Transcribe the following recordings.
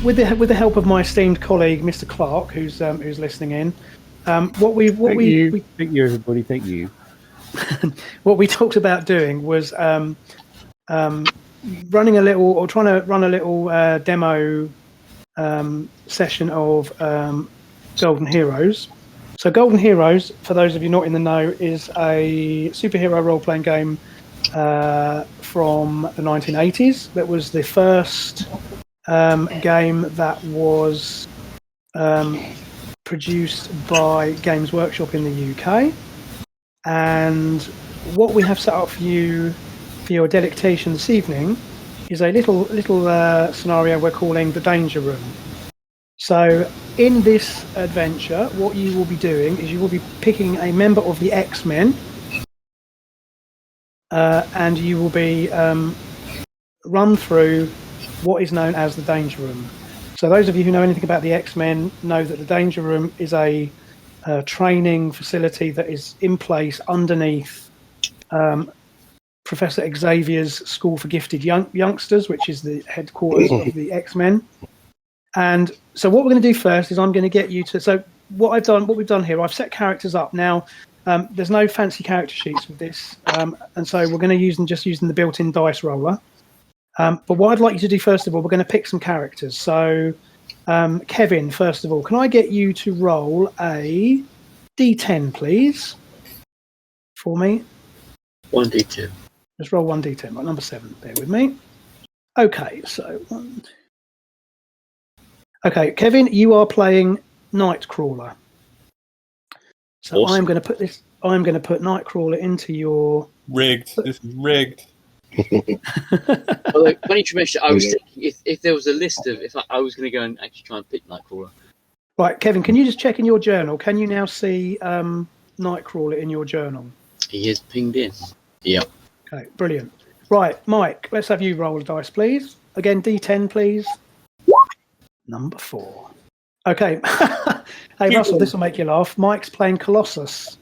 with the help of my esteemed colleague, Mr. Clark, who's listening in, Thank you, everybody. Thank you. What we talked about doing was running a little, or trying to run a little demo session of Golden Heroes. So Golden Heroes, for those of you not in the know, is a superhero role-playing game from the 1980s. That was the first game that was produced by Games Workshop in the UK. And what we have set up for you for your delectation this evening is a little scenario we're calling the Danger Room. So in this adventure, what you will be doing is you will be picking a member of the X-Men, and you will be run through what is known as the Danger Room. So those of you who know anything about the X-Men know that the Danger Room is a training facility that is in place underneath Professor Xavier's School for Gifted Youngsters, which is the headquarters of the X-Men. And so what we're going to do first is I'm going to get you to... So what we've done here, I've set characters up. Now, there's no fancy character sheets with this, and so we're going to just using the built-in dice roller. But what I'd like you to do, first of all, we're going to pick some characters. So, Kevin, first of all, can I get you to roll a D10, please, for me? 1d10. Just roll 1d10, right, number 7. Bear with me. Okay, so... Okay, Kevin, you are playing Nightcrawler. So awesome. I'm going to put Nightcrawler into your... Rigged. This is rigged. Although, funny you mention, I was thinking if there was a list of... If I was going to go and actually try and pick Nightcrawler. Right, Kevin, can you just check in your journal? Can you now see Nightcrawler in your journal? He is pinged in. Yep. Okay, brilliant. Right, Mike, let's have you roll a dice, please. Again, D10, please. Number 4. Okay. Hey, Russell, this will make you laugh. Mike's playing Colossus.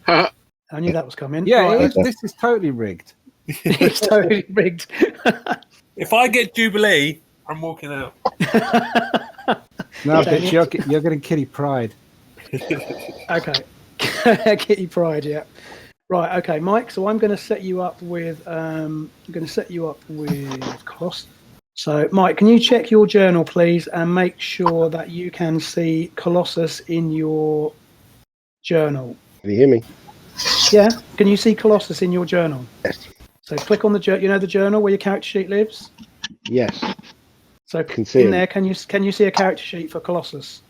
I knew that was coming. Yeah, right. This is totally rigged. It's totally rigged. If I get Jubilee, I'm walking out. No, bitch, you're getting Kitty Pride. Okay. Kitty Pride, yeah. Right, okay, Mike, so I'm going to set you up with Colossus. So, Mike, can you check your journal, please, and make sure that you can see Colossus in your journal? Can you hear me? Yeah. Can you see Colossus in your journal? Yes. So click on the the journal where your character sheet lives? Yes. So can see in him. there, can you see a character sheet for Colossus?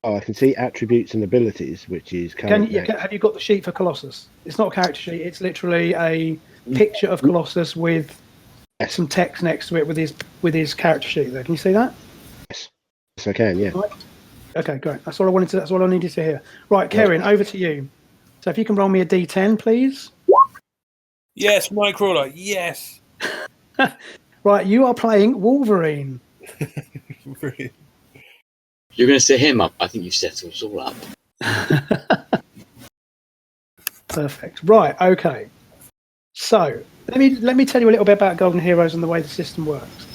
Oh, I can see attributes and abilities, which is have you got the sheet for Colossus? It's not a character sheet. It's literally a picture of Colossus with some text next to it with his character sheet there. Can you see that? Yes, I can. Yeah. Right. Okay, great. That's all I needed to hear. Right, Karen, over to you. So if you can roll me a D10, please. Yes, Nightcrawler. Yes. Right, you are playing Wolverine. You're going to set him up. I think you set us all up. Perfect. Right. Okay. So let me tell you a little bit about Golden Heroes and the way the system works.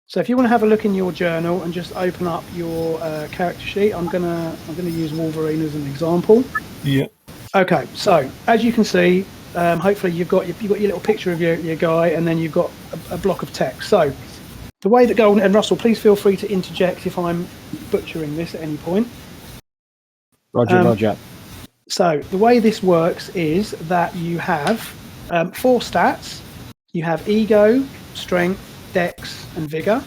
So if you want to have a look in your journal and just open up your character sheet, I'm gonna use Wolverine as an example. Yeah. Okay. So as you can see, hopefully you've got your little picture of your guy, and then you've got a block of text. So the way that Golden, and Russell, please feel free to interject if I'm butchering this at any point. Roger. So the way this works is that you have 4 stats. You have ego, strength, dex, and vigor.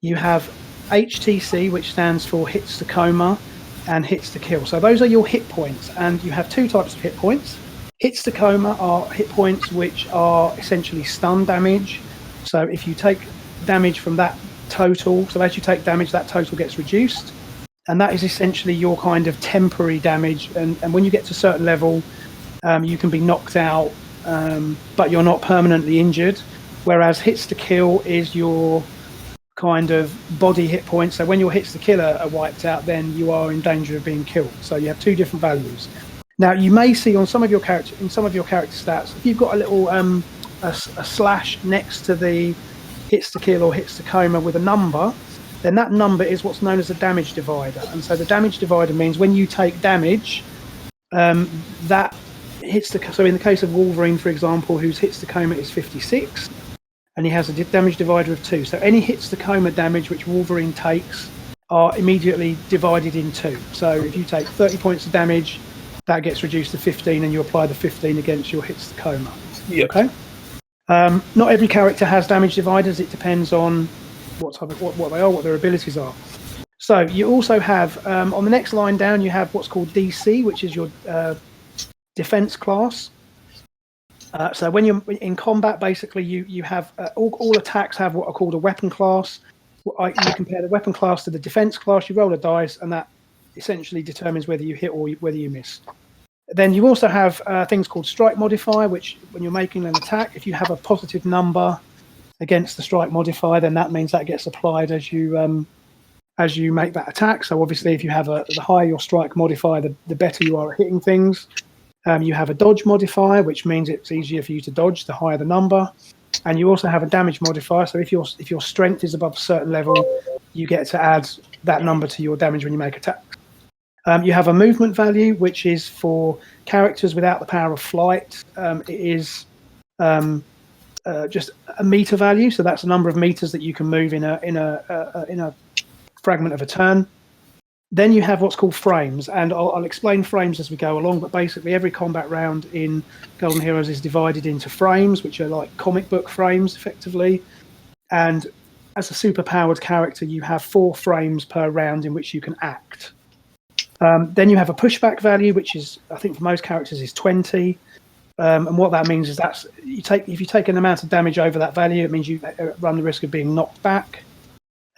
You have HTC, which stands for hits to coma and hits to kill. So those are your hit points, and you have 2 types of hit points. Hits to coma are hit points which are essentially stun damage. So if you take damage from that total, so as you take damage, that total gets reduced, and that is essentially your kind of temporary damage. And when you get to a certain level, you can be knocked out, but you're not permanently injured. Whereas hits to kill is your kind of body hit points. So when your hits to kill are wiped out, then you are in danger of being killed. So you have 2 different values. Now you may see on some of your character stats, if you've got a little a slash next to the hits to kill or hits to coma with a number, then that number is what's known as a damage divider. And so the damage divider means when you take damage, that hits the. So in the case of Wolverine, for example, whose hits to coma is 56, and he has a damage divider of 2. So any hits to coma damage which Wolverine takes are immediately divided in 2. So if you take 30 points of damage, that gets reduced to 15, and you apply the 15 against your hits to coma. Yep. Okay. Not every character has damage dividers. It depends on what they are, what their abilities are. So you also have on the next line down, you have what's called DC, which is your defense class. So when you're in combat, basically you have all attacks have what are called a weapon class. You compare the weapon class to the defense class. You roll a dice, and that essentially determines whether you hit or whether you miss. Then you also have things called strike modifier, which when you're making an attack, if you have a positive number against the strike modifier, then that means that gets applied as you make that attack. So obviously, if you have the higher your strike modifier, the better you are at hitting things. You have a dodge modifier, which means it's easier for you to dodge the higher the number. And you also have a damage modifier. So if your strength is above a certain level, you get to add that number to your damage when you make attacks. You have a movement value, which is for characters without the power of flight. It is just a meter value, so that's the number of meters that you can move in a fragment of a turn. Then you have what's called frames, and I'll explain frames as we go along. But basically, every combat round in Golden Heroes is divided into frames, which are like comic book frames, effectively. And as a super-powered character, you have 4 frames per round in which you can act. Then you have a pushback value, which is, I think, for most characters is 20. And what that means is if you take an amount of damage over that value, it means you run the risk of being knocked back.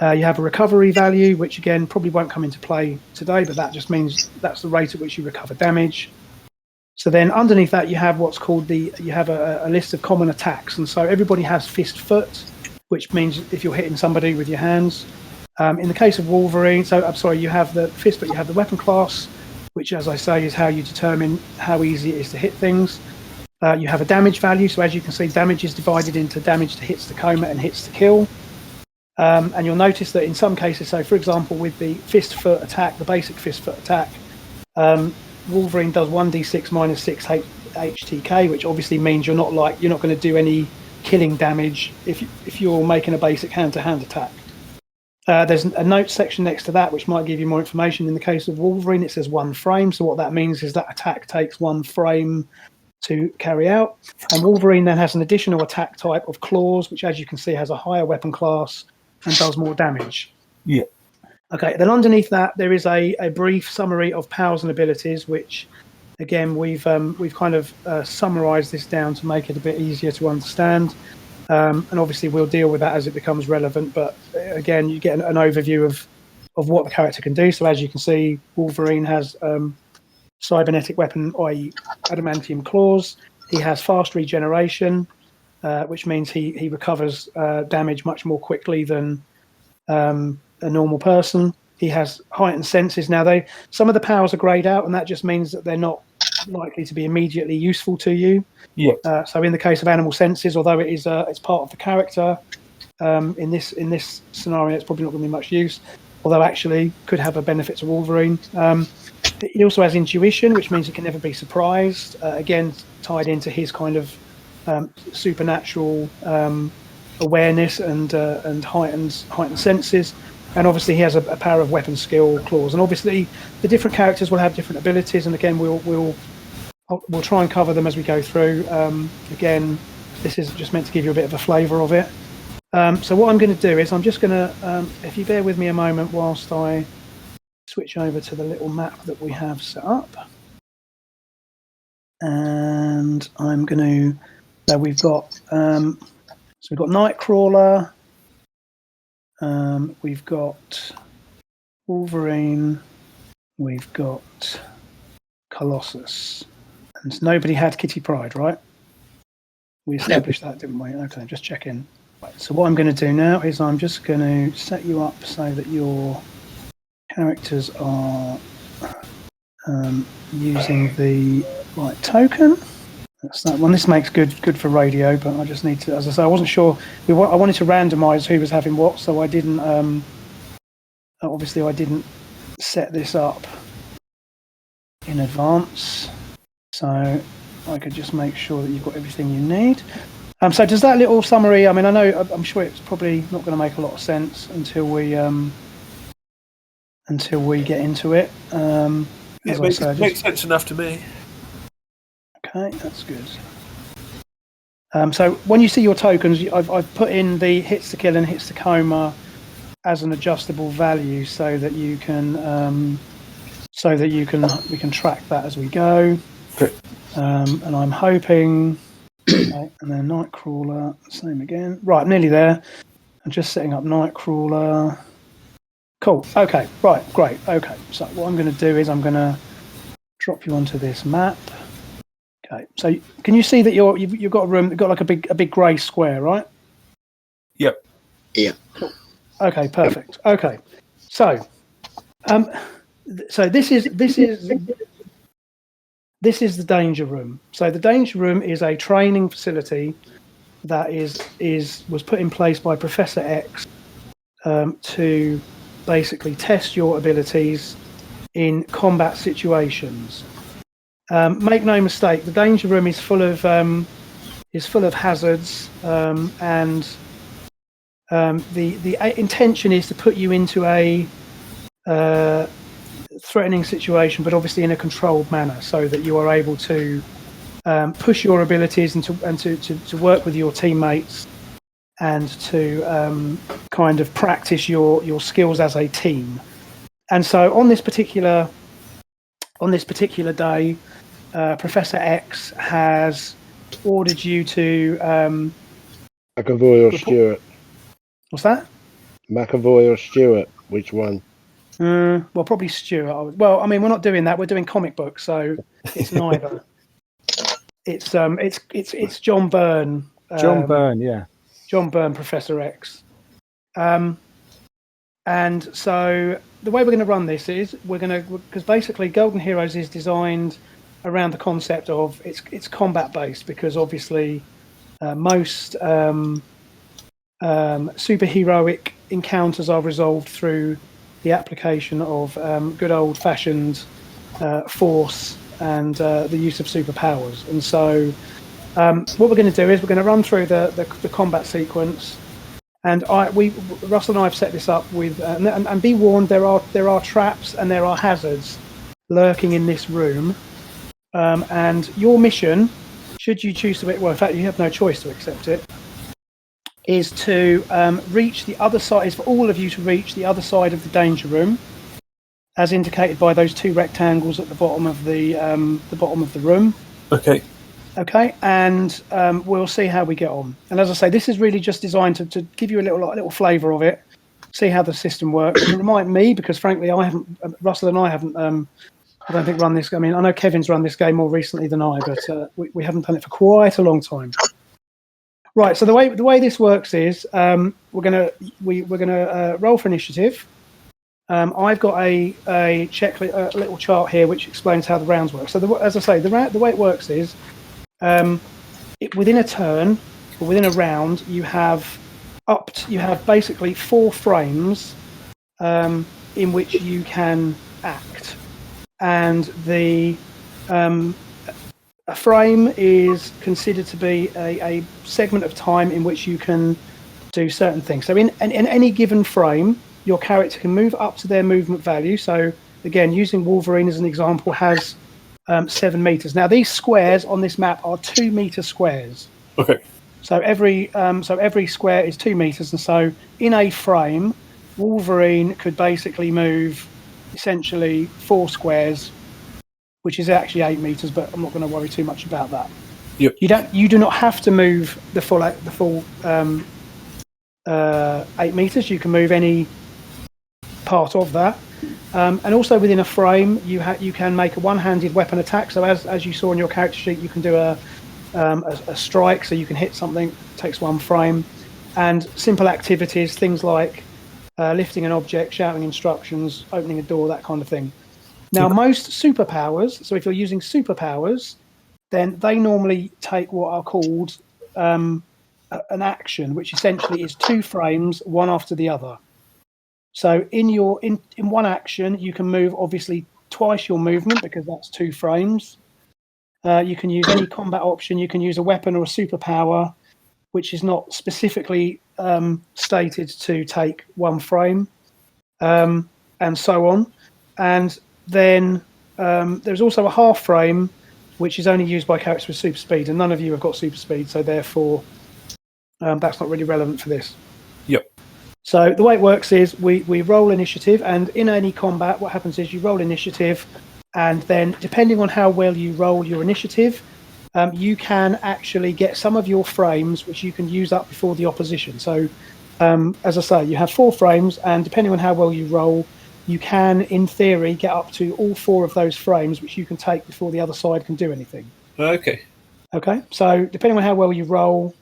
You have a recovery value, which again probably won't come into play today, but that just means that's the rate at which you recover damage. So then underneath that, you have what's called you have a list of common attacks. And so everybody has fist foot, which means if you're hitting somebody with your hands. In the case of Wolverine, you have the fist, but you have the weapon class, which, as I say, is how you determine how easy it is to hit things. You have a damage value, so as you can see, damage is divided into damage to hits to coma and hits to kill. And you'll notice that in some cases, so for example, with the fist foot attack, the basic fist foot attack, Wolverine does 1d6 minus 6 HTK, which obviously means you're not going to do any killing damage if you're making a basic hand-to-hand attack. There's a notes section next to that which might give you more information. In the case of Wolverine, it says 1 frame. So what that means is that attack takes 1 frame to carry out. And Wolverine then has an additional attack type of claws, which, as you can see, has a higher weapon class and does more damage. Yeah. Okay, then underneath that, there is a brief summary of powers and abilities, which, again, we've kind of summarized this down to make it a bit easier to understand. And obviously we'll deal with that as it becomes relevant. But again, you get an overview of what the character can do. So as you can see, Wolverine has cybernetic weapon, i.e. adamantium claws. He has fast regeneration, which means he recovers damage much more quickly than a normal person. He has heightened senses. Now, some of the powers are grayed out, and that just means that they're not likely to be immediately useful to you. Yeah. So in the case of animal senses, although it's part of the character, in this scenario, it's probably not going to be much use. Although actually could have a benefit to Wolverine. He also has intuition, which means he can never be surprised. Again, tied into his kind of supernatural awareness and heightened senses. And obviously, he has a power of weapon skill clause. And obviously, the different characters will have different abilities. And again, we'll try and cover them as we go through. Again, this is just meant to give you a bit of a flavour of it. So what I'm going to do is I'm just going to, if you bear with me a moment whilst I switch over to the little map that we have set up. And I'm going to, so we've got Nightcrawler, we've got Wolverine, we've got Colossus. And nobody had Kitty Pryde, right? We established that, didn't we? Okay, just check in. Right, so what I'm going to do now is I'm just going to set you up so that your characters are using the right token. That's that one. This makes good for radio, but I just need to, as I say, I wasn't sure. I wanted to randomise who was having what, so I didn't Obviously, I didn't set this up in advance, so I could just make sure that you've got everything you need. So does that little summary, I mean, I'm sure it's probably not going to make a lot of sense until we get into it. It makes sense enough to me. Okay, that's good. So when you see your tokens, I've put in the hits to kill and hits to coma as an adjustable value, so that you can we can track that as we go. Okay. And I'm hoping. Okay, and then Nightcrawler, same again. Right, nearly there. I'm just setting up Nightcrawler. Cool. Okay. Right. Great. Okay. So what I'm going to do is I'm going to drop you onto this map. Okay. So can you see that you've got a room? You've got like a big grey square, right? Yep. Yeah. Cool. Okay. Perfect. Okay. So, so this is the danger room. So the danger room is a training facility that was put in place by Professor X to basically test your abilities in combat situations. Make no mistake, the danger room is full of hazards, and the intention is to put you into a threatening situation, but obviously in a controlled manner, so that you are able to push your abilities and to work with your teammates and to kind of practice your skills as a team. And so on this particular day, Professor X has ordered you to McAvoy or Stewart? What's that? McAvoy or Stewart? Which one? Well, probably Stuart. Well, I mean, we're not doing that. We're doing comic books, so it's neither. It's John Byrne. John Byrne, yeah. John Byrne, Professor X. And so the way we're going to run this is because basically Golden Heroes is designed around the concept of it's combat based, because obviously most superheroic encounters are resolved through the application of good old fashioned force and the use of superpowers. And so what we're going to do is we're going to run through the combat sequence. And Russell and I have set this up with, and be warned, there are traps and there are hazards lurking in this room. And your mission, should you choose to, well, in fact, you have no choice to accept it, is to reach the other side. Is for all of you to reach the other side of the danger room, as indicated by those two rectangles at the bottom of the room. Okay. Okay, and we'll see how we get on. And as I say, this is really just designed to give you a little flavour of it, see how the system works. And remind me, because frankly, Russell and I haven't, I don't think run this. I mean, I know Kevin's run this game more recently than I, but we haven't done it for quite a long time. Right. So the way this works is we're gonna roll for initiative. I've got a checklist, a little chart here which explains how the rounds work. So as I say, the way it works is. Within a turn or within a round, you have basically 4 frames in which you can act, and a frame is considered to be a segment of time in which you can do certain things. So in any given frame, your character can move up to their movement value. So again, using Wolverine as an example, has 7 meters. Now these squares on this map are 2 meter squares. Okay. So every square is 2 meters, and so in a frame, Wolverine could basically move essentially 4 squares, which is actually 8 meters. But I'm not going to worry too much about that. Yep. You do not have to move the full 8 meters. You can move any part of that. And also within a frame, you can make a one-handed weapon attack. So as you saw on your character sheet, you can do a strike, so you can hit something. It takes 1 frame. And simple activities, things like lifting an object, shouting instructions, opening a door, that kind of thing. Now, most superpowers, so if you're using superpowers, then they normally take what are called an action, which essentially is 2 frames, one after the other. So in one action, you can move obviously twice your movement because that's 2 frames. You can use any combat option. You can use a weapon or a superpower, which is not specifically stated to take 1 frame, and so on. And then there's also a half frame, which is only used by characters with super speed, and none of you have got super speed, so therefore that's not really relevant for this. Yep. So the way it works is we roll initiative, and in any combat, what happens is you roll initiative, and then depending on how well you roll your initiative, you can actually get some of your frames, which you can use up before the opposition. So as I say, you have 4 frames, and depending on how well you roll, you can, in theory, get up to all 4 of those frames, which you can take before the other side can do anything. Okay. Okay, so depending on how well you roll,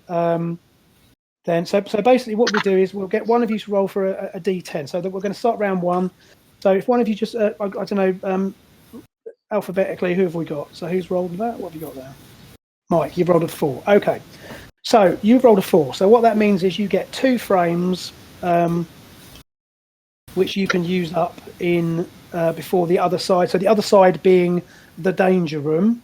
then so basically what we do is we'll get one of you to roll for a d10. So that we're going to start round 1. So if one of you just, I don't know, alphabetically, who have we got? So who's rolled that? What have you got there? Mike, you've rolled a 4. Okay, so you've rolled a 4. So what that means is you get 2 frames, which you can use up in before the other side. So the other side being the danger room,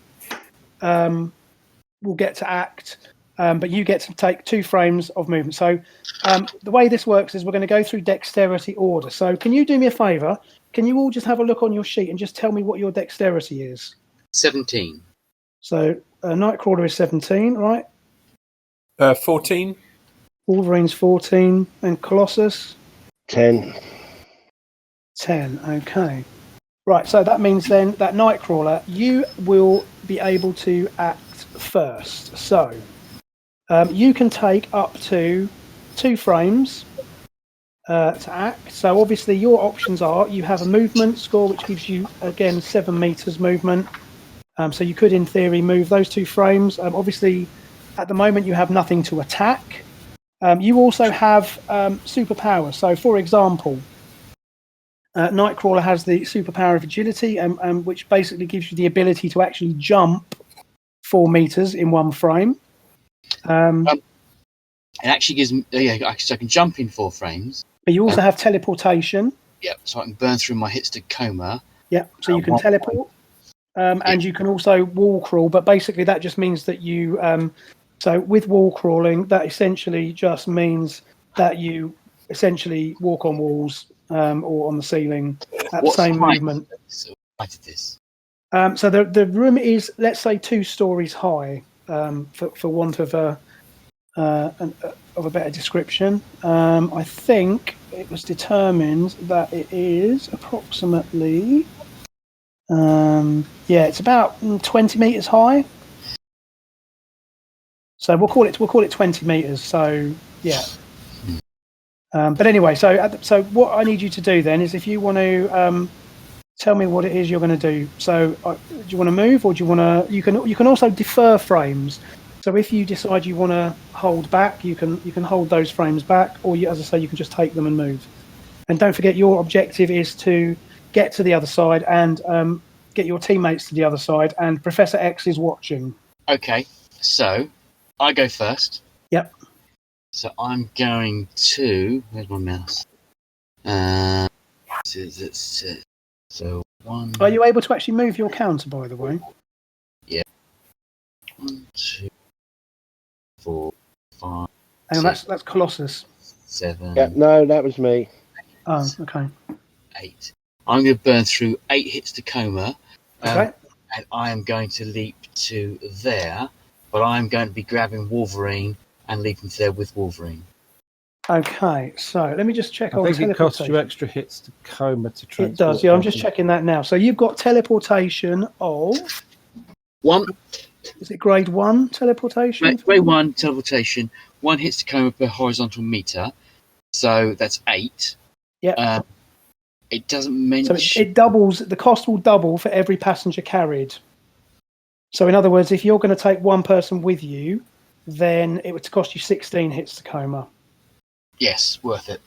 will get to act, but you get to take 2 frames of movement. So the way this works is we're going to go through dexterity order. So can you do me a favour? Can you all just have a look on your sheet and just tell me what your dexterity is? 17. So Nightcrawler is 17, right? 14. Wolverine's 14, and Colossus 10. 10. Okay. Right. So that means then that Nightcrawler, you will be able to act first. So you can take up to 2 frames to act. So obviously your options are you have a movement score which gives you again 7 meters movement. So you could in theory move those 2 frames. Obviously at the moment you have nothing to attack. You also have superpowers. So for example, Nightcrawler has the superpower of agility, which basically gives you the ability to actually jump 4 meters in 1 frame. It actually gives me, so I can jump in 4 frames. But you also have teleportation. Yep, so I can burn through my hits to coma. Yep, so you can teleport. And you can also wall crawl, but basically that just means that you... so with wall crawling, that essentially just means that you essentially walk on walls or on the ceiling at the same movement. Height of this? So the room is, let's say, 2 stories high, for want of a better description. I think it was determined that it is approximately, it's about 20 meters high. So we'll call it 20 meters. So yeah. But anyway, so what I need you to do then is if you want to tell me what it is you're going to do. So do you want to move, or do you want to? You can also defer frames. So if you decide you want to hold back, you can hold those frames back, or as I say, you can just take them and move. And don't forget, your objective is to get to the other side and get your teammates to the other side. And Professor X is watching. Okay, so I go first. Yep. So I'm going to... Where's my mouse? So 1... Are you able to actually move your counter, by the way? Yeah. 1, 2, 4, 5... And that's Colossus. 7... Yeah, no, that was me. Oh, okay. 8. I'm going to burn through 8 hits to coma. Okay. And I am going to leap to there, but I'm going to be grabbing Wolverine and leaping there with Wolverine. Okay, so let me just check. I think it costs you extra hits to coma to transport. It does, yeah. I'm just checking that now. So you've got teleportation of 1. Is it grade 1 teleportation? Grade 1 teleportation. 1 hits to coma per horizontal meter. So that's 8. Yeah. It doesn't mention. So it doubles. The cost will double for every passenger carried. So in other words, if you're going to take 1 person with you, then it would cost you 16 hits to coma. Yes, worth it.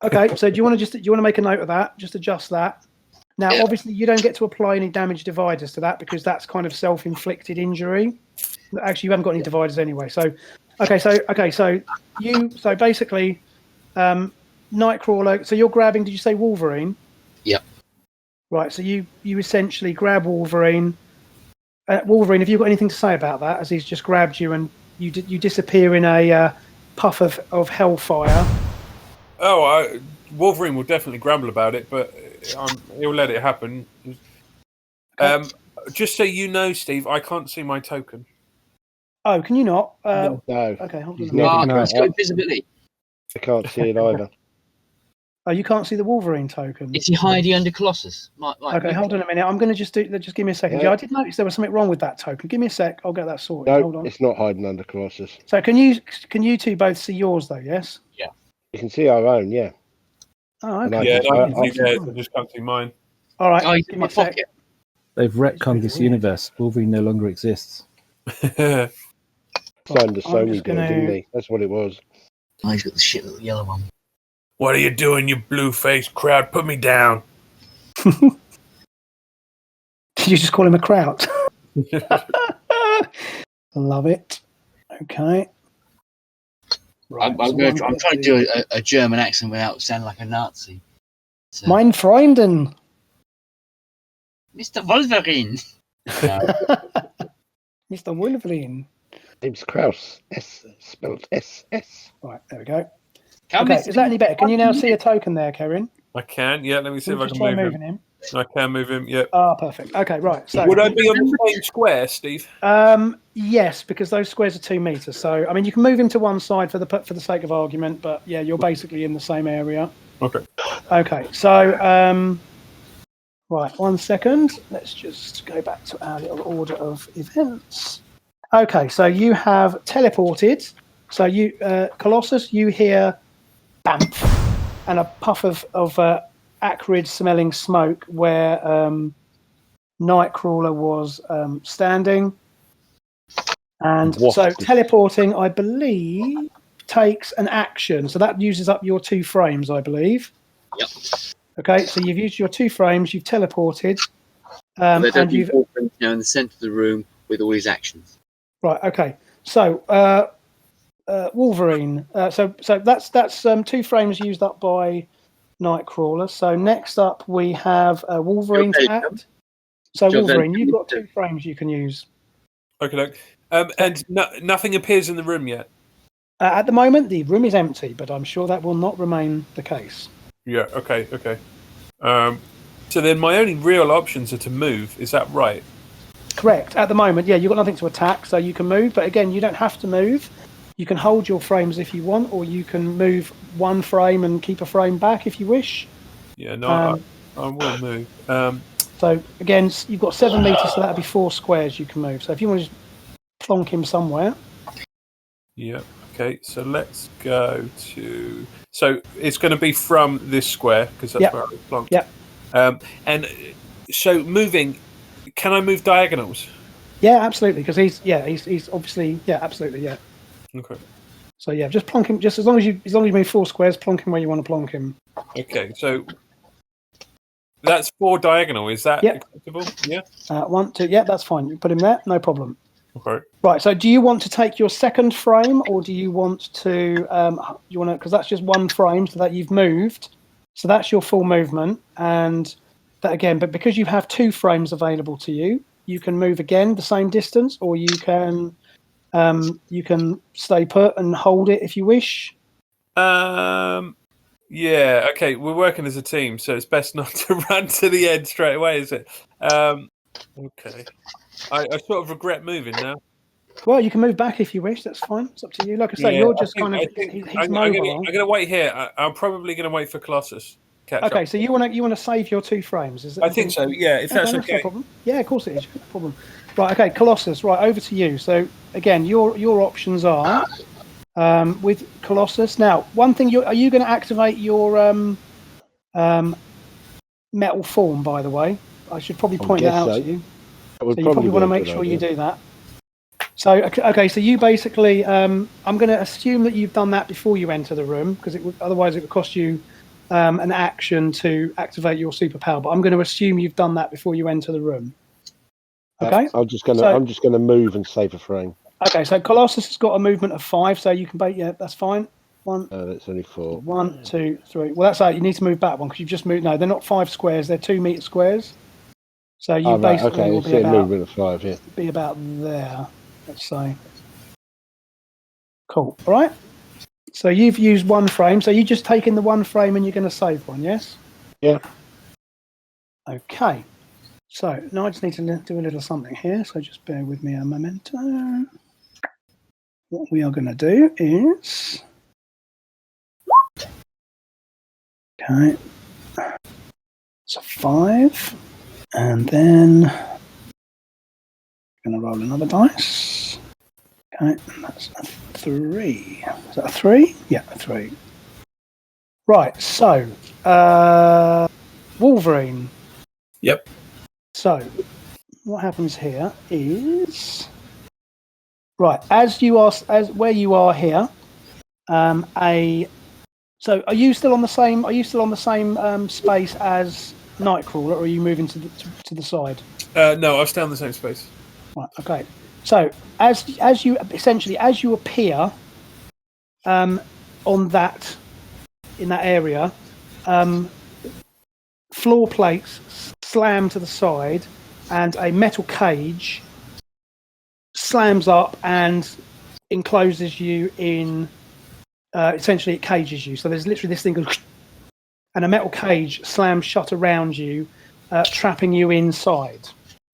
Okay, so do you want to make a note of that? Just adjust that. Now, obviously, you don't get to apply any damage dividers to that because that's kind of self-inflicted injury. Actually, you haven't got any dividers anyway. So, so basically, Nightcrawler. So you're grabbing. Did you say Wolverine? Yep. Right. So you essentially grab Wolverine. Wolverine, have you got anything to say about that? As he's just grabbed you and you disappear in a puff of hellfire. Oh, Wolverine will definitely grumble about it, but he'll let it happen. Just so you know, Steve, I can't see my token. Oh, can you not? No. Okay, hold on. Let's go invisibility. I can't see it either. Oh, you can't see the Wolverine token. Is he hiding under Colossus? Okay, hold on a minute. I'm going to just give me a second. Yeah. Yeah, I did notice there was something wrong with that token. Give me a sec. I'll get that sorted. No, Hold on. it's not hiding under Colossus. So can you two both see yours though? Yes. You can see our own, yeah. Oh, And okay. Yeah, I I can see theirs. I just can't see mine. All right. Oh, he's give in me my a sec. pocket. They've retconned this universe. Wolverine no longer exists. Signed the I'm Sony just deal, gonna- didn't he? That's what it was. Oh, he's got the shit little yellow one. What are you doing, you blue-faced crowd? Put me down. Did you just call him a kraut? Love it. Okay. Right, I'm so trying what to do a German accent without sounding like a Nazi. So, Mein Freunden. Mr. Wolverine. Mr. Wolverine. Name's Kraus. S spelled SS. Right, there we go. Come Okay, with is that me. any better? Can you now see a token there, Karen? I can. Yeah, let me see Can if you I just can try move moving him. him? I can move him. Yeah. Ah, perfect. Okay, right. So, Would I be on the same square, Steve? yes, because those squares are 2 meters. So, I mean, you can move him to one side for the sake of argument, but yeah, you're basically in the same area. Okay. Okay, so right, 1 second. Let's just go back to our little order of events. Okay, so you have teleported. So you, Colossus, you hear bamf and a puff of acrid-smelling smoke where Nightcrawler was standing. And so teleporting, I believe, takes an action. So that uses up your 2 frames, I believe. Yep. Okay, so you've used your 2 frames, you've teleported, And you've in the centre of the room with all his actions. right. Okay, so Wolverine. So that's 2 frames used up by Nightcrawler. So next up we have Wolverine's Okay, act. So Job done. Wolverine, you've got 2 frames you can use. Okay, look. And nothing appears in the room yet. At the moment, the room is empty, but I'm sure that will not remain the case. Yeah. Okay. So then my only real options are to move. Is that right? Correct. At the moment, yeah, you've got nothing to attack, so you can move. But again, you don't have to move. You can hold your frames if you want, or you can move 1 frame and keep a frame back if you wish. Yeah. No, I will move. So again, you've got 7 meters, so that'll be 4 squares you can move. So if you want to just plonk him somewhere. Yeah. Okay. So let's go to. So it's going to be from this square because that's where I was plonked. Yep. And so moving, can I move diagonals? Yeah, absolutely, because he's obviously absolutely, yeah. Okay. So yeah, just plonk him. Just as long as you move 4 squares, plonk him where you want to plonk him. Okay. So that's 4 diagonal. Is that acceptable? Yeah. 1, 2. Yeah, that's fine. You put him there, no problem. Okay. Right. So, do you want to take your 2nd frame, or do you want to? You want to, because that's just 1 frame, so that you've moved. So that's your full movement, and that again. But because you have 2 frames available to you, you can move again the same distance, or you can stay put and hold it if you wish. Yeah. Okay. We're working as a team, so it's best not to run to the end straight away, is it? Okay. I sort of regret moving now. Well, you can move back if you wish. That's fine. It's up to you. Like I say, you're just he's mobile. I'm gonna wait here. I'm probably gonna wait for Colossus. Okay, so you want to save your 2 frames? Is it? I think so. Yeah, if that's okay. No problem. Yeah, of course it is. No problem. Right. Okay, Colossus. Right, over to you. So again, your options are with Colossus. Now, one thing, are you going to activate your metal form? By the way, I should probably point that out to you. So you probably want to make sure you do that. So, okay, so you basically, I'm going to assume that you've done that before you enter the room, because otherwise it would cost you an action to activate your superpower. But I'm going to assume you've done that before you enter the room. Okay. I'm just gonna move and save a frame. Okay, so Colossus has got a movement of 5, so you can yeah, that's fine. One. That's only 4. 1, 2, 3. Well, that's 8. You need to move back one because you've just moved. No, they're not 5 squares. They're 2 meter squares. So you basically will be about movement of 5. Yeah. be about there. Let's say. Cool. All right. So you've used 1 frame. So you just taken the 1 frame and you're going to save 1. Yes. Yeah. Okay. So now I just need to do a little something here. So just bear with me a momento. What we are going to do is. Okay. So 5. And then I'm going to roll another dice. Okay, that's a 3. Is that a 3? Yeah, a 3. Right, so Wolverine. Yep. So what happens here is right as where you are here. So are you still on the same? Are you still on the same space as Nightcrawler, or are you moving to the side? No, I'll stay on the same space. Right. Okay. So as you appear on that in that area, floor plates slam to the side, and a metal cage slams up and encloses you in. Essentially, it cages you. So there's literally this thing goes, and a metal cage slams shut around you, trapping you inside.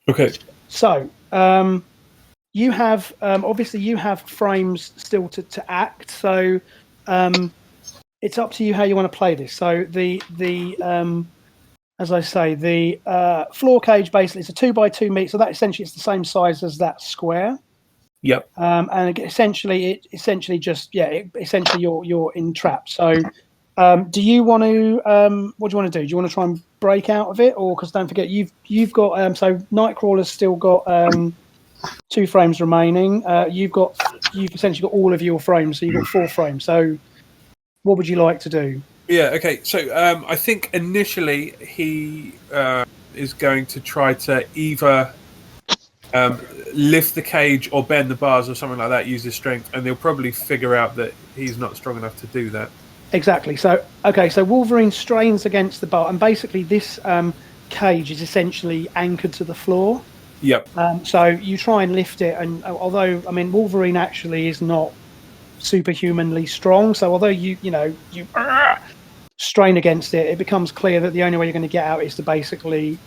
Okay. So you have obviously you have frames still to act. So it's up to you how you want to play this. So the as I say, the floor cage basically is a 2x2 meter. So that essentially it's the same size as that square. Yep. And essentially you're entrapped. So do you want to what do you want to do? Do you want to try and break out of it, or because don't forget you've got so Nightcrawler's still got 2 frames remaining. You've essentially got all of your frames, so you've got 4 frames. So what would you like to do? Yeah. Okay. So I think initially he is going to try to either lift the cage or bend the bars or something like that, use his strength, and they'll probably figure out that he's not strong enough to do that. Exactly. So Wolverine strains against the bar, and basically this cage is essentially anchored to the floor. Yep. So you try and lift it, and although Wolverine actually is not superhumanly strong, so although you strain against it, it becomes clear that the only way you're going to get out is to basically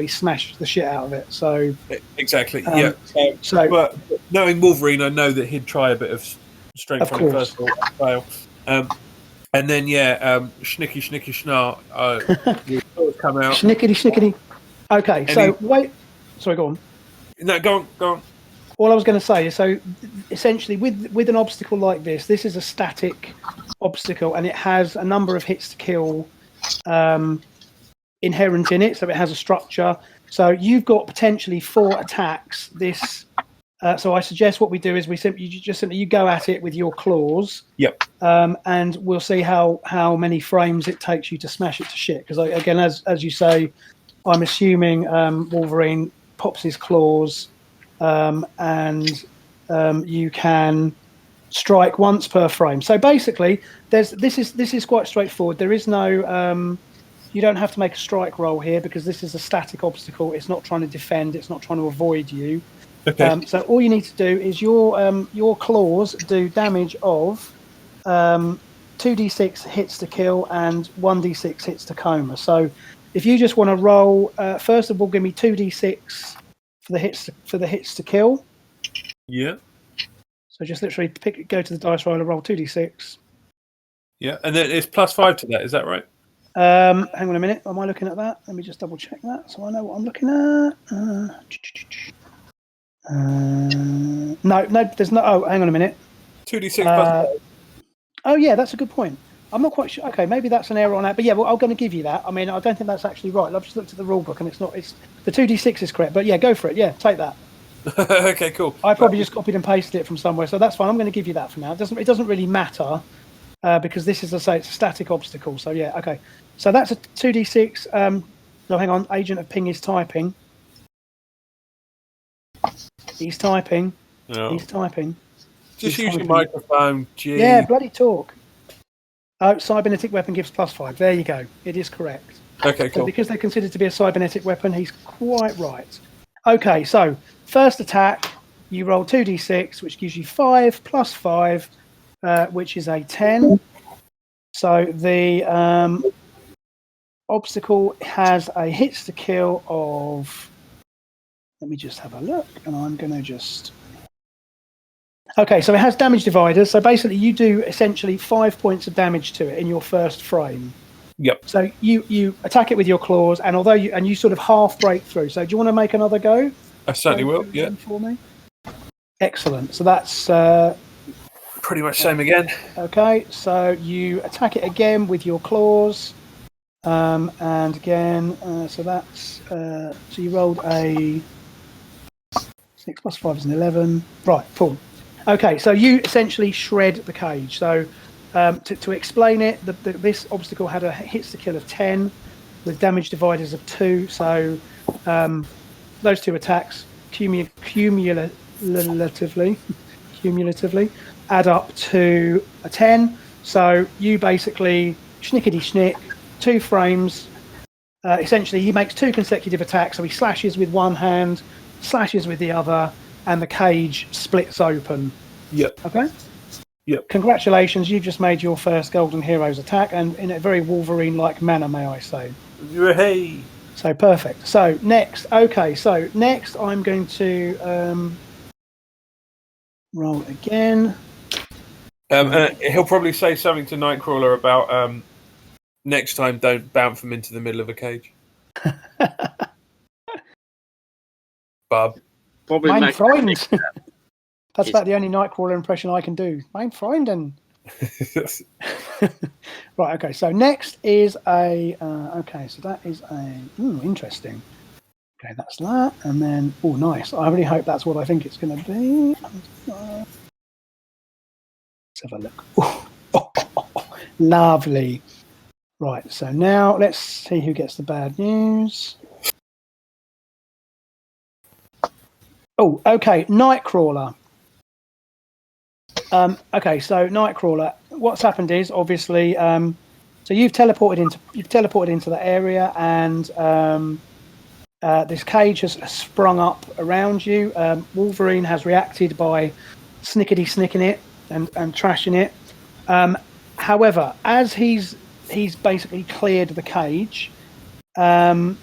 smash the shit out of it. So exactly. Yeah. But knowing Wolverine, I know that he'd try a bit of strength on it first of all, fail. And then schnicky schnar come out. Schnickety. Okay, so wait. Sorry, go on. No, go on. All I was going to say is, so essentially with an obstacle like this is a static obstacle, and it has a number of hits to kill inherent in it. So it has a structure. So you've got potentially 4 attacks. So I suggest what we do is you go at it with your claws. Yep. And we'll see how many frames it takes you to smash it to shit. Because again, as you say, I'm assuming Wolverine pops his claws, and you can strike once per frame. So basically, this is quite straightforward. There is no you don't have to make a strike roll here because this is a static obstacle. It's not trying to defend. It's not trying to avoid you. Okay. So all you need to do is your claws do damage of 2d6 hits to kill and 1d6 hits to coma. So if you just want to roll, first of all, give me 2d6 for the hits to kill. Yeah. So just literally go to the dice roller, roll 2d6. Yeah, and then it's +5 to that. Is that right? Hang on a minute. Am I looking at that? Let me just double check that so I know what I'm looking at. No, there's no. Oh, hang on a minute. 2d6 +5. Oh, yeah, that's a good point. I'm not quite sure. Okay, maybe that's an error on that. But yeah, well, I'm going to give you that. I mean, I don't think that's actually right. I've just looked at the rule book and it's not. It's the 2d6 is correct. But yeah, go for it. Yeah, take that. Okay, cool. I probably just copied and pasted it from somewhere, so that's fine. I'm going to give you that for now. It doesn't really matter because this is, as I say, it's a static obstacle. So yeah, okay. So that's a 2d6. No, hang on. Agent of Ping is typing. He's typing. Oh. He's typing. Just use your microphone, gee. Yeah, bloody talk. Oh, cybernetic weapon gives +5. There you go. It is correct. Okay, So cool. because they're considered to be a cybernetic weapon, he's quite right. Okay, so first attack, you roll 2d6, which gives you 5 plus 5, which is a 10. So the obstacle has a hits to kill of... Let me just have a look, and I'm going to just... Okay, so it has damage dividers. So basically, you do essentially 5 points of damage to it in your first frame. Yep. So you attack it with your claws, and although you sort of half break through. So do you want to make another go? I certainly will. Yeah. For me. Excellent. So that's pretty much same again. Okay. So you attack it again with your claws, and again. So that's so you rolled a 6 plus 5 is an 11. Right. Cool. Okay. So you essentially shred the cage. So. To explain it, this obstacle had a hits to kill of 10 with damage dividers of 2. So those two attacks cumulatively add up to a 10. So you basically schnickety-schnick, 2 frames. Essentially, he makes 2 consecutive attacks. So he slashes with one hand, slashes with the other, and the cage splits open. Yep. Okay? Yep. Congratulations, you've just made your first Golden Heroes attack, and in a very Wolverine-like manner, may I say. Hey. So perfect. So next, next I'm going to roll again. He'll probably say something to Nightcrawler about next time don't bounce him into the middle of a cage. Bob. Probably Mein make Freund. That's about the only Nightcrawler impression I can do. Mein Freunden. Right, okay, so next is a... okay, so that is a... interesting. Okay, that's that. And then... Oh, nice. I really hope that's what I think it's going to be. Let's have a look. Lovely. Right, so now let's see who gets the bad news. Oh, okay, Nightcrawler. Okay, so Nightcrawler. What's happened is obviously, so you've teleported into the area, and this cage has sprung up around you. Wolverine has reacted by snicking it and trashing it. However, as he's basically cleared the cage, then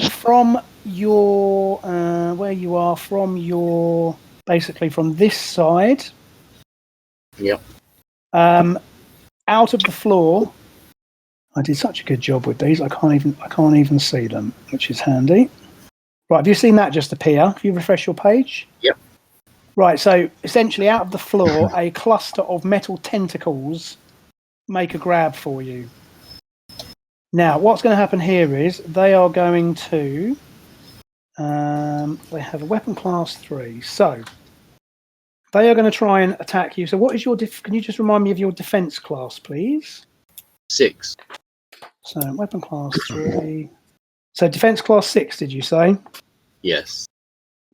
from your where you are, from your basically from this side, Yep. out of the floor. I did such a good job with these. I can't even see them, which is handy. Right, have you seen that just appear? If you refresh your page. Yep. Right, so essentially out of the floor, a cluster of metal tentacles make a grab for you. Now, what's going to happen here is they are going to... they have a weapon class 3. So, they are going to try and attack you. So what is your... Can you just remind me of your defense class, please? 6. So, weapon class 3. So, defense class 6, did you say? Yes.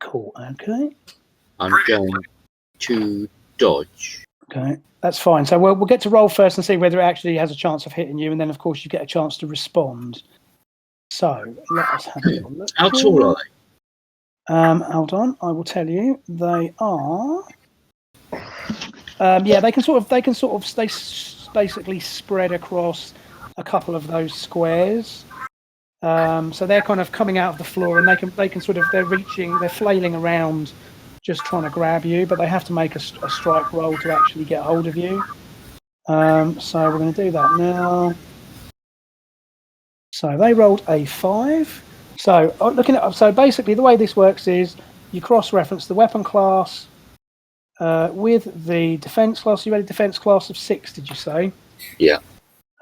Cool, okay. I'm going to dodge. Okay, that's fine. So we'll get to roll first and see whether it actually has a chance of hitting you, and then, of course, you get a chance to respond. So, let us have a little look. How tall are they? Hold on, I will tell you. They are... yeah, they basically spread across a couple of those squares. So they're kind of coming out of the floor, and they can sort of, they're flailing around, just trying to grab you, but they have to make a strike roll to actually get hold of you. So we're going to do that now. So they rolled a 5. So looking at, so basically the way this works is you cross-reference the weapon class with the defense class. You had a defense class of 6, did you say? Yeah.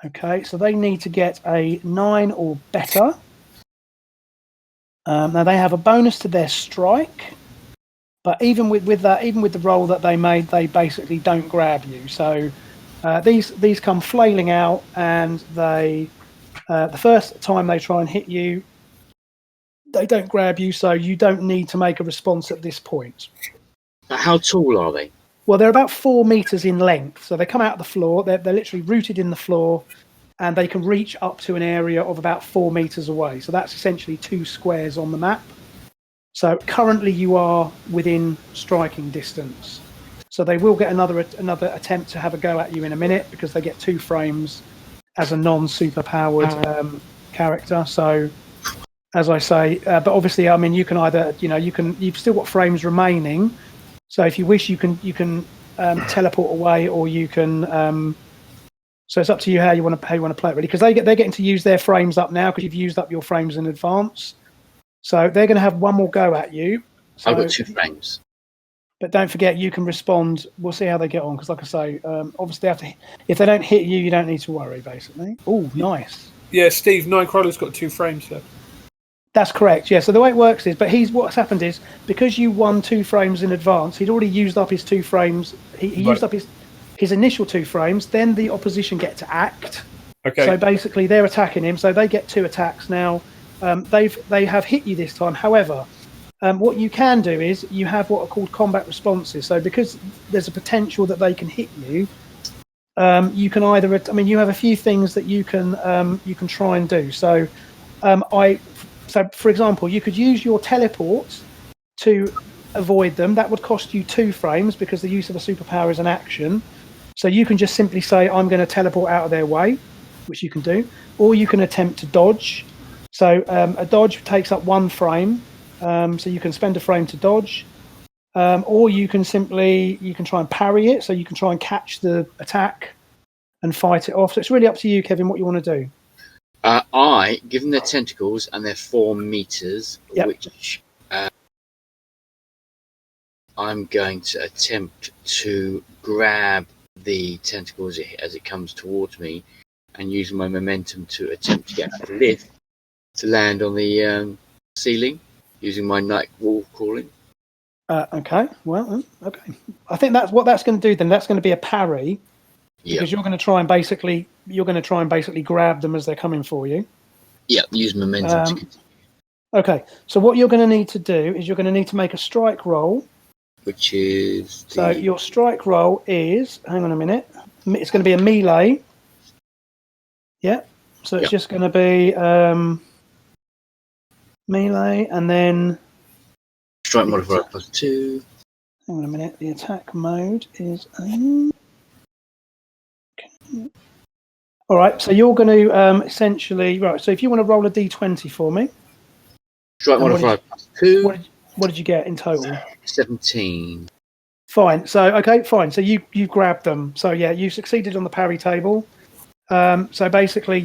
Okay, so they need to get a 9 or better. Now they have a bonus to their strike, but even with that, even with the roll that they made, they basically don't grab you. So these come flailing out, and they the first time they try and hit you, they don't grab you, so you don't need to make a response at this point. How tall are they? Well, they're about 4 meters in length. So they come out of the floor. They're literally rooted in the floor, and they can reach up to an area of about 4 meters away. So that's essentially 2 squares on the map. So currently you are within striking distance. So they will get another attempt to have a go at you in a minute because they get 2 frames as a non-superpowered character. So, as I say, but obviously, I mean, you can either, you've still got frames remaining. So if you wish, you can teleport away, or you can. So it's up to you how you want to play it, really, because they're getting to use their frames up now because you've used up your frames in advance. So they're going to have one more go at you. So, I've got 2 frames. But don't forget, you can respond. We'll see how they get on, because, like I say, obviously, if they don't hit you, you don't need to worry, basically. Oh, nice. Yeah, Steve, Nightcrawler's got 2 frames left. That's correct, yeah. So the way it works is, what's happened is, because you won 2 frames in advance, he'd already used up his 2 frames. He used up his initial 2 frames, then the opposition get to act. Okay. So basically, they're attacking him, so they get 2 attacks now. They have hit you this time. However, what you can do is you have what are called combat responses. So because there's a potential that they can hit you, you can either. I mean, you have a few things that you can try and do. So, for example, you could use your teleport to avoid them. That would cost you 2 frames because the use of a superpower is an action. So you can just simply say, "I'm going to teleport out of their way," which you can do, or you can attempt to dodge. So a dodge takes up 1 frame. So you can spend a frame to dodge, or you can try and parry it. So you can try and catch the attack and fight it off. So it's really up to you, Kevin, what you want to do. Given their tentacles and their 4 meters, Yep. which I'm going to attempt to grab the tentacles as it comes towards me, and use my momentum to attempt to get a lift to land on the ceiling. Using my night wall calling. Okay. Well, okay. I think that's what that's going to do. Then that's going to be a parry, because you're going to try and basically grab them as they're coming for you. Yeah, use momentum to continue. Okay. So what you're going to need to do is you're going to need to make a strike roll. Which is So your strike roll is, hang on a minute. It's going to be a melee. Yeah. So it's just going to be melee, and then strike modifier +2. Hang on a minute. The attack mode is. All right. So you're going to essentially right. So if you want to roll a d20 for me. Strike modifier +2. What did you get in total? 17. Fine. So okay, fine. So you grabbed them. So yeah, you succeeded on the parry table. So basically,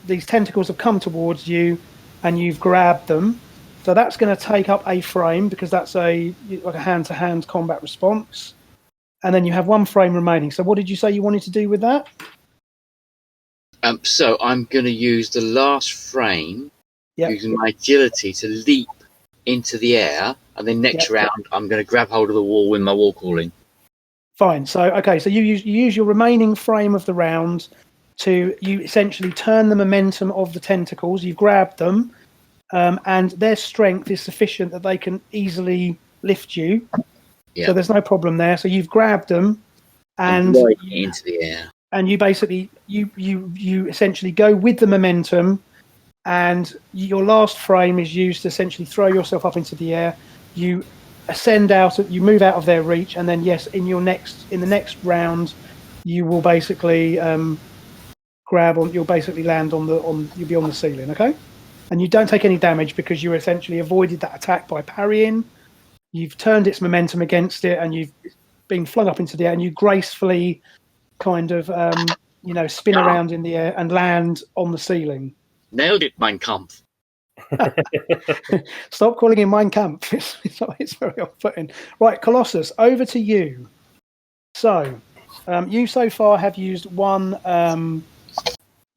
these tentacles have come towards you, and you've grabbed them. So that's going to take up a frame, because that's like a hand-to-hand combat response. And then you have 1 frame remaining. So what did you say you wanted to do with that? So I'm going to use the last frame, using my agility to leap into the air, and then next round I'm going to grab hold of the wall with my wall calling. Fine. So okay. So you use your remaining frame of the round to essentially turn the momentum of the tentacles. You've grabbed them, and their strength is sufficient that they can easily lift you. Yeah. So there's no problem there. So you've grabbed them, and into the air. And you basically you essentially go with the momentum, and your last frame is used to essentially throw yourself up into the air. You ascend out, you move out of their reach, and then in the next round, you will basically you'll basically land you'll be on the ceiling, okay? And you don't take any damage because you essentially avoided that attack by parrying. You've turned its momentum against it, and you've been flung up into the air, and you gracefully kind of spin around in the air and land on the ceiling. Nailed it, Mein Kampf. Stop calling him Mein Kampf. It's very off-putting. Right, Colossus, over to you. So, you so far have used one.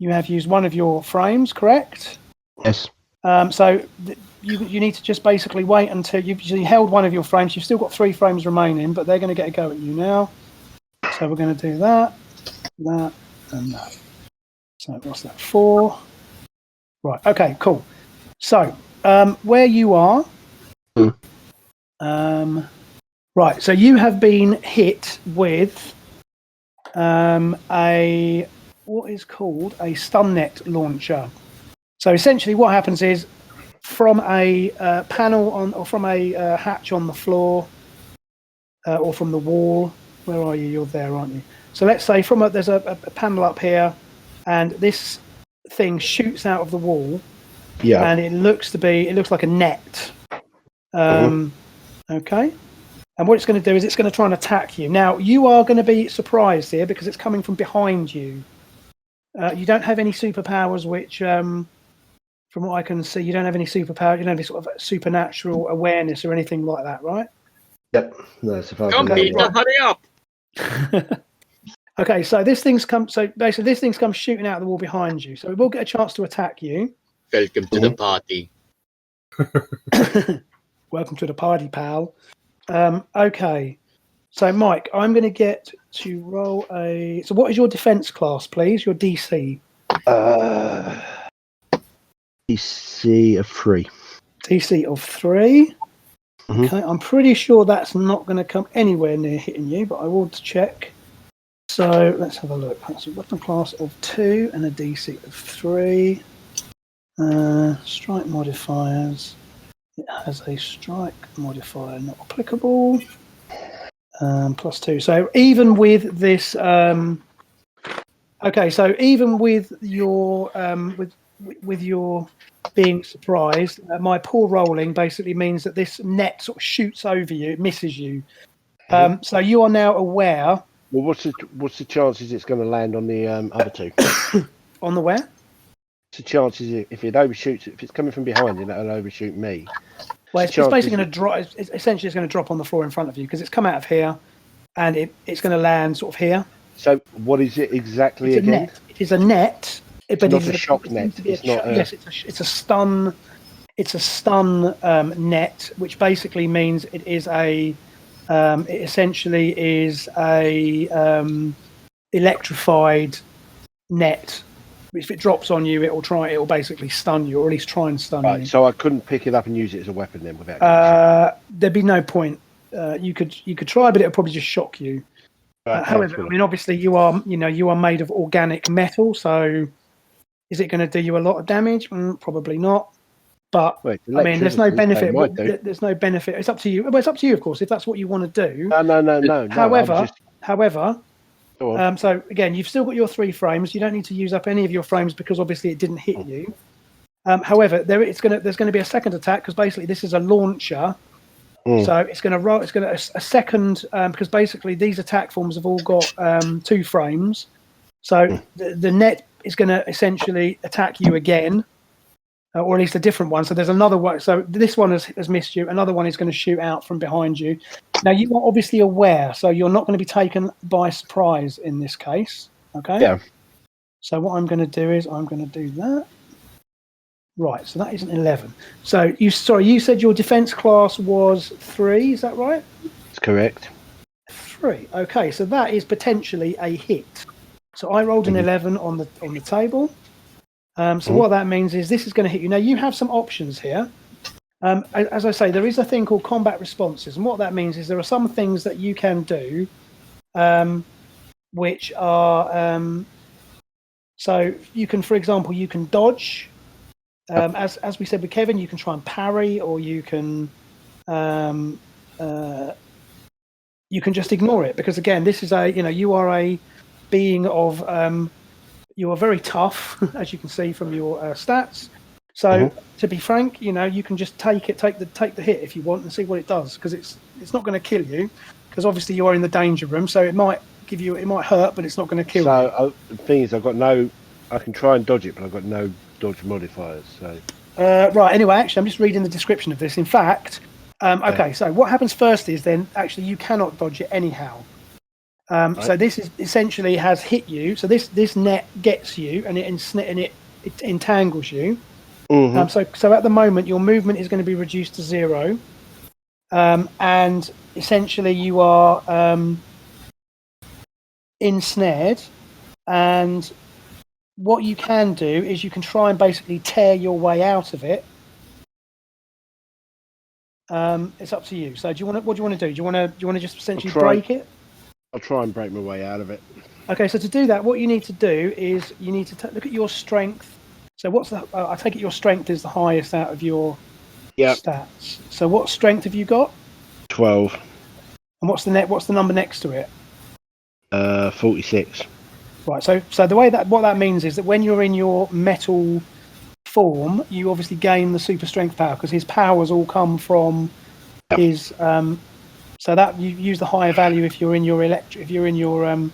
You have used one of your frames, correct? Yes. So you need to just basically wait until you held one of your frames. You've still got 3 frames remaining, but they're going to get a go at you now. So we're going to do that, and that. So what's that? 4. Right. Okay. Cool. So where you are, Right, so you have been hit with what is called a stun net launcher. So essentially what happens is from a panel or from a hatch on the floor or from the wall, where are you? You're there, aren't you? So let's say there's a panel up here and this thing shoots out of the wall. Yeah. And it looks like a net. Okay. And what it's going to do is it's going to try and attack you. Now, you are going to be surprised here because it's coming from behind you. You don't have any superpowers, which, from what I can see, you don't have any superpower. You don't have any sort of supernatural awareness or anything like that, right? Yep. No, so far Come, Peter, hurry up! Okay, so this thing's come shooting out of the wall behind you. So it will get a chance to attack you. Welcome to the party. Welcome to the party, pal. Okay. So, Mike, I'm going to get to roll a... So what is your defense class, please? Your DC? DC of 3. DC of 3. Mhm. Okay, I'm pretty sure that's not going to come anywhere near hitting you, but I will check. So let's have a look. That's a weapon class of 2 and a DC of 3. Strike modifiers. It has a strike modifier not applicable. +2. So even with this, okay. So even with your with your being surprised, my poor rolling basically means that this net sort of shoots over you. It misses you. So you are now aware. Well, what's the chances it's going to land on the other two? On the where? What's the chances if it overshoots? If it's coming from behind you, that'll overshoot me. Well, it's basically going to drop. Essentially, it's going to drop on the floor in front of you because it's come out of here, and it's going to land sort of here. So, what is it exactly again? Net. It is a net. It's not a shock net. Yes, it's a stun. It's a stun net, which basically means it is a. It essentially is a electrified net. If it drops on you, it'll basically stun you, or at least try and stun you. So I couldn't pick it up and use it as a weapon then without. There'd be no point. You could try, but it'll probably just shock you. However, I mean, obviously you are made of organic metal, so is it going to do you a lot of damage? Probably not. But I mean, there's no benefit. There's no benefit. It's up to you. Well, it's up to you, of course, if that's what you want to do. No. However. So again, you've still got your 3 frames. You don't need to use up any of your frames because obviously it didn't hit you. However, there's going to be a second attack because basically this is a launcher. So it's going to roll. It's going to a second because basically these attack forms have all got 2 frames. So the net is going to essentially attack you again, or at least a different one. So there's another one. So this one has missed you. Another one is going to shoot out from behind you. Now you are obviously aware, so you're not going to be taken by surprise in this case. Okay. Yeah. So what I'm going to do is I'm going to do that. Right. So that is an 11. So you said your defense class was 3. Is that right? That's correct. 3. Okay. So that is potentially a hit. So I rolled an 11 on the table. So what that means is this is going to hit you. Now you have some options here. As I say, there is a thing called combat responses, and what that means is there are some things that you can do, which are so you can, for example, you can dodge. As we said with Kevin, you can try and parry, or you can just ignore it because again, this is you are a being of you are very tough, as you can see from your stats. So to be frank, you can just take the hit if you want and see what it does because it's not going to kill you because obviously you are in the danger room, so it might hurt, but it's not going to kill you. So the thing is, I can try and dodge it, but I've got no dodge modifiers. So right. Anyway, actually, I'm just reading the description of this. In fact, okay. So what happens first is then actually you cannot dodge it anyhow. Right. So this is essentially has hit you. So this net gets you and it entangles you. So at the moment your movement is going to be reduced to 0, and essentially you are ensnared. And what you can do is you can try and basically tear your way out of it. It's up to you. So do you want to? What do you want to do? Do you want to just essentially I'll try. break it? I'll try and break my way out of it. Okay. So to do that, what you need to do is you need to look at your strength. So what's the? I take it your strength is the highest out of your stats. So what strength have you got? 12. And what's the number next to it? 46. Right. So the way what that means is that when you're in your metal form, you obviously gain the super strength power because his powers all come from his. So that you use the higher value if you're in your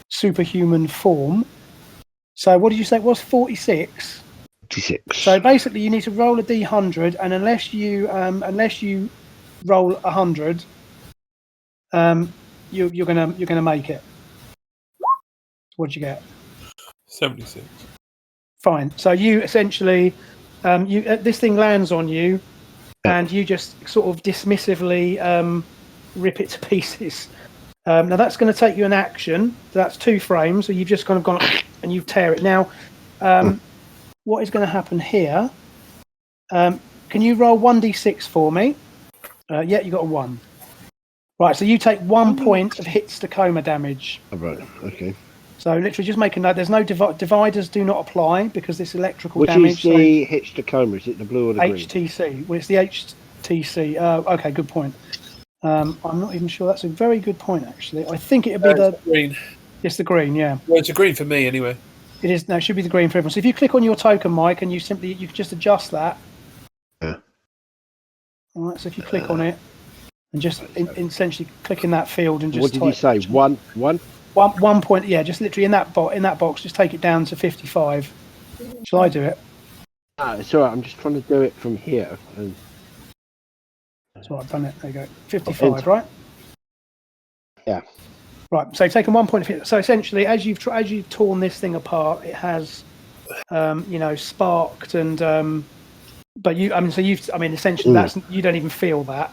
superhuman form. So what did you say it was? 46. 46. So basically, you need to roll a d100, and unless you roll 100, you're gonna make it. What'd you get? 76. Fine. So you essentially, this thing lands on you, and you just sort of dismissively rip it to pieces. Now that's going to take you an action. So that's 2 frames. So you've just kind of gone and you tear it. Now, what is going to happen here? Can you roll 1d6 for me? Yeah, you got a 1. Right. So you take 1 point of hit stacoma damage. Oh, right. Okay. So literally, just make a note. There's no dividers. Do not apply because it's electrical Which damage. is the Hitch-Tacoma? Is it the blue or the green? HTC. Well, it's the HTC. Okay, good point. I'm not even sure. That's a very good point, actually. I think it would be the green. It's the green, yeah. Well, it's a green for me anyway. It is. No, it should be the green for everyone. So if you click on your token, Mike, and you can just adjust that. Yeah. All right. So if you click on it and just essentially click in that field and just. What did you say? 1? 1 point. Yeah, just literally in that box. Just take it down to 55. Shall I do it? It's all right. I'm just trying to do it from here. And... That's what I've done it. There you go. 55, right? Yeah. Right. So you've taken 1 point of hit. So essentially, as you've torn this thing apart, it has, sparked and. But essentially, that's you don't even feel that.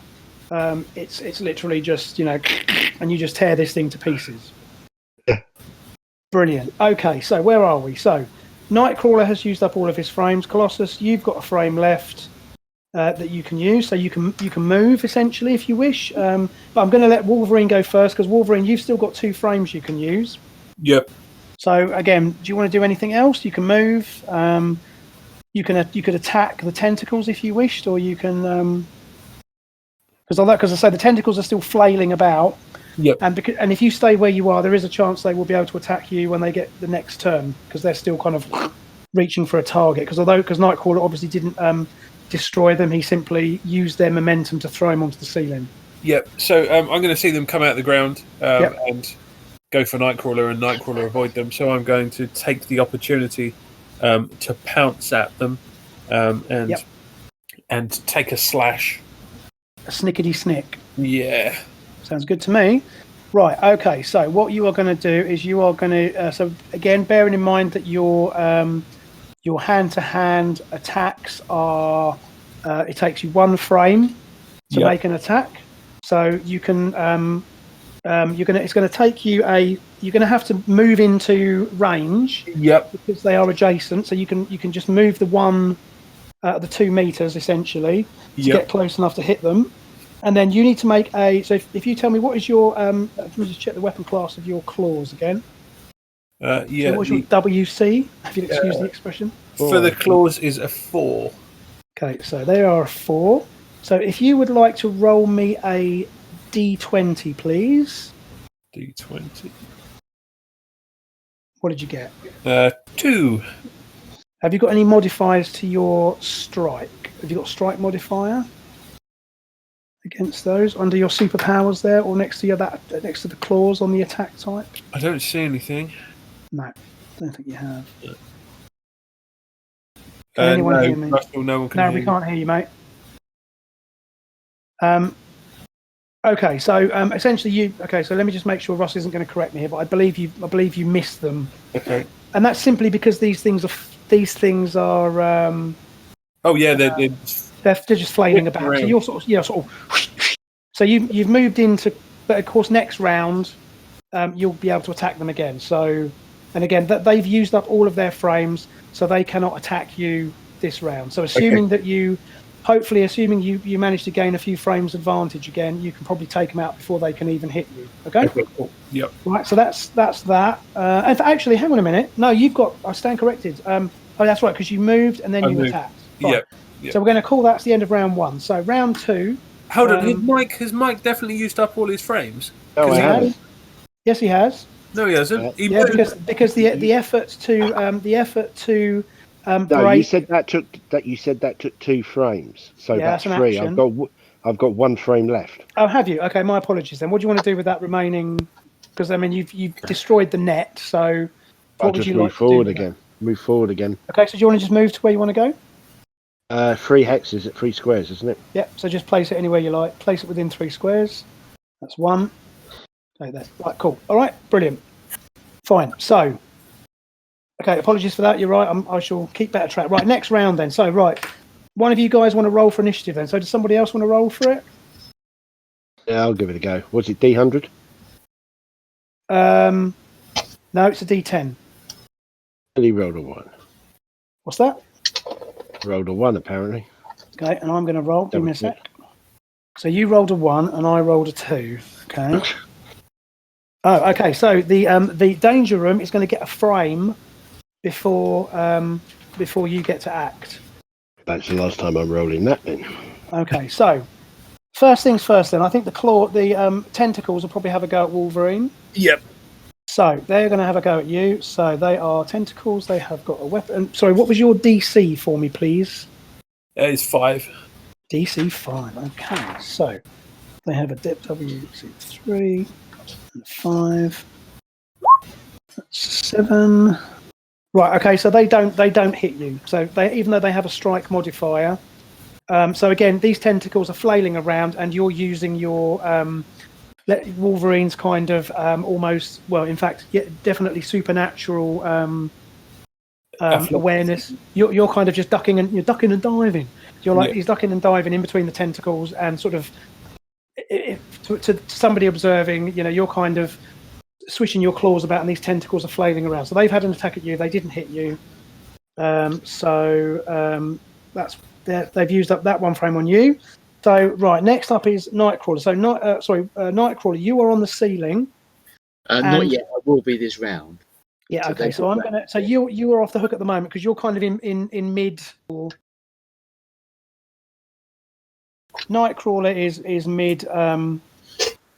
It's literally just and you just tear this thing to pieces. Brilliant. Okay, so where are we? So, Nightcrawler has used up all of his frames. Colossus, you've got a frame left that you can use, so you can move essentially if you wish. But I'm going to let Wolverine go first because Wolverine, you've still got 2 frames you can use. Yep. So again, do you want to do anything else? You can move. You could attack the tentacles if you wished, or you can because I say the tentacles are still flailing about. Yep. And if you stay where you are, there is a chance they will be able to attack you when they get the next turn because they're still kind of reaching for a target. Because Nightcrawler obviously didn't destroy them, he simply used their momentum to throw him onto the ceiling. Yep. So I'm going to see them come out of the ground and go for Nightcrawler, and Nightcrawler avoid them. So I'm going to take the opportunity to pounce at them and take a slash. A snickety snick. Yeah. Sounds good to me. Right, okay, so what you are going to do is you are going to... so, again, bearing in mind that your hand-to-hand attacks are... it takes you 1 frame to make an attack. So you can... it's going to take you you're going to have to move into range. Yep. Because they are adjacent, so you can just move the 2 meters, essentially, to get close enough to hit them. And then you need to make a... So if you tell me what is your... let me just check the weapon class of your claws again. So what's your WC? If you'll excuse the expression. For the claws is a 4. Okay, so they are a 4. So if you would like to roll me a D20, please. D20. What did you get? 2. Have you got any modifiers to your strike? Have you got a strike modifier against those under your superpowers there, or next to next to the claws on the attack type? I don't see anything. No, I don't think you have. Can anyone hear me? Russell, no one can hear we can't hear you, mate. Okay, so essentially so let me just make sure Russ isn't going to correct me here, but I believe you missed them. Okay. And that's simply because these things are oh yeah, they're just flailing about. So you're sort of so you've moved into, but of course next round you'll be able to attack them again. So, and again they've used up all of their frames, so they cannot attack you this round. So assuming that you hopefully, assuming you manage to gain a few frames advantage again, you can probably take them out before they can even hit you. Okay. Cool. Yep. Right. So that's that. And actually, hang on a minute. No, you've got. I stand corrected. Oh, that's right, because you moved and then you attacked. Right. Yep. So we're going to call that's the end of round 1. So round 2. Hold on. Has Mike definitely used up all his frames? No, I haven't. Yes, he has. No, he hasn't. Yeah, because the effort to No, break. you said that took 2 frames. So Yeah, that's that's an 3. action. I've got 1 frame left. Oh, have you? Okay, my apologies then. What do you want to do with that remaining? Because I mean, you've destroyed the net. So I'll just move forward again. Move forward again. Okay, so do you want to just move to where you want to go? 3 hexes at 3 squares, isn't it? Yep. So just place it anywhere you like. Place it within 3 squares. That's 1. Okay, there. Right, cool. All right, brilliant. Fine. So, okay, apologies for that. You're right. I shall keep better track. Right, next round then. So, right, one of you guys want to roll for initiative then. So, does somebody else want to roll for it? Yeah, I'll give it a go. Was it D100? No, it's a D10. He rolled a 1. What's that? Rolled a 1 apparently. Okay, and I'm going to roll. Give me a sec. So you rolled a 1 and I rolled a 2. Okay. Oh, okay. So the danger room is going to get a frame before you get to act. That's the last time I'm rolling that then. Okay. So first things first. Then I think the tentacles will probably have a go at Wolverine. Yep. So they're going to have a go at you. So they are tentacles. They have got a weapon. Sorry, what was your DC for me, please? It's 5. DC 5. Okay. So they have a dip WC3 and 5. That's 7. Right. Okay. So they don't hit you. So even though they have a strike modifier. So again, these tentacles are flailing around, and you're using your Wolverine's kind of almost, well, in fact, definitely supernatural awareness. You're kind of just ducking and diving. You're like he's ducking and diving in between the tentacles, and sort of to somebody observing, you're kind of swishing your claws about, and these tentacles are flailing around. So they've had an attack at you. They didn't hit you. They've used up that 1 frame on you. So right, next up is Nightcrawler. So Nightcrawler, you are on the ceiling. Not yet. I will be this round. Yeah. So Okay. So I'm gonna. So you are off the hook at the moment because you're kind of in mid. Nightcrawler is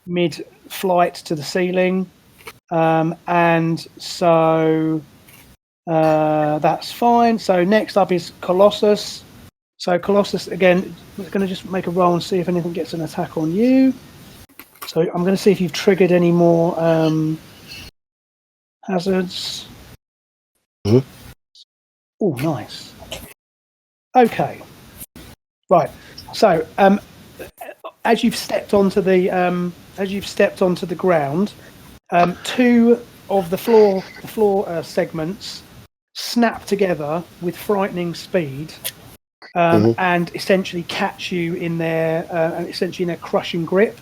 mid flight to the ceiling, and so that's fine. So next up is Colossus. So Colossus, again, is going to just make a roll and see if anything gets an attack on you. So I'm going to see if you've triggered any more hazards. Mm-hmm. Oh, nice. Okay. Right. So as you've stepped onto the ground, 2 of the floor segments snap together with frightening speed. And essentially catch you in their crushing grip.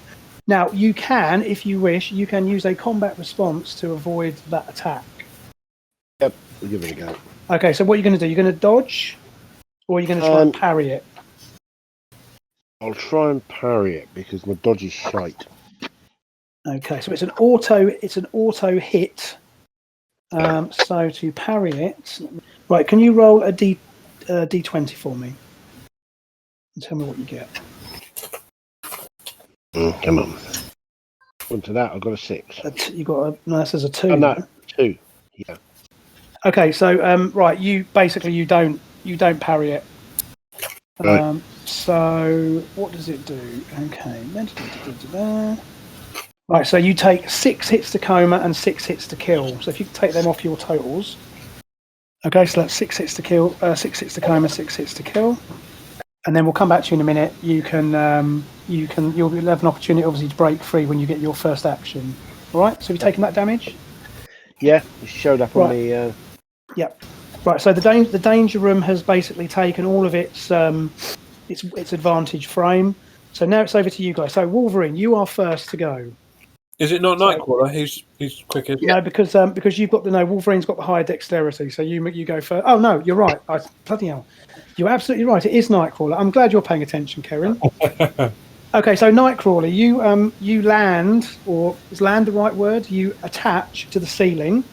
Now, you can, if you wish, you can use a combat response to avoid that attack. Yep, we'll give it a go. Okay, so what are you going to do? You're going to dodge, or are you going to try and parry it? I'll try and parry it because my dodge is shite. Okay, so it's an auto hit. So to parry it, right? Can you roll a D20 for me? And tell me what you get. Come on. Onto that, I've got a 6. You got that says a 2. Oh, no, 2. Yeah. Okay, so right, you don't parry it. Right. So what does it do? Okay. Right, so you take 6 hits to coma and 6 hits to kill. So if you take them off your totals. Okay, so that's 6 hits to kill, 6 hits to coma, 6 hits to kill. And then we'll come back to you in a minute. You'll have an opportunity obviously to break free when you get your first action. All right, so have you taken that damage? Yeah, it showed up on the... Yep. Right, so the danger room has basically taken all of its advantage frame. So now it's over to you guys. So Wolverine, you are first to go. Is it not Nightcrawler? He's quickest. No, because you've got Wolverine's got the higher dexterity, so you go first. Oh no, you're right. Bloody hell, you're absolutely right. It is Nightcrawler. I'm glad you're paying attention, Karen. Okay, so Nightcrawler, you land, or is land the right word? You attach to the ceiling,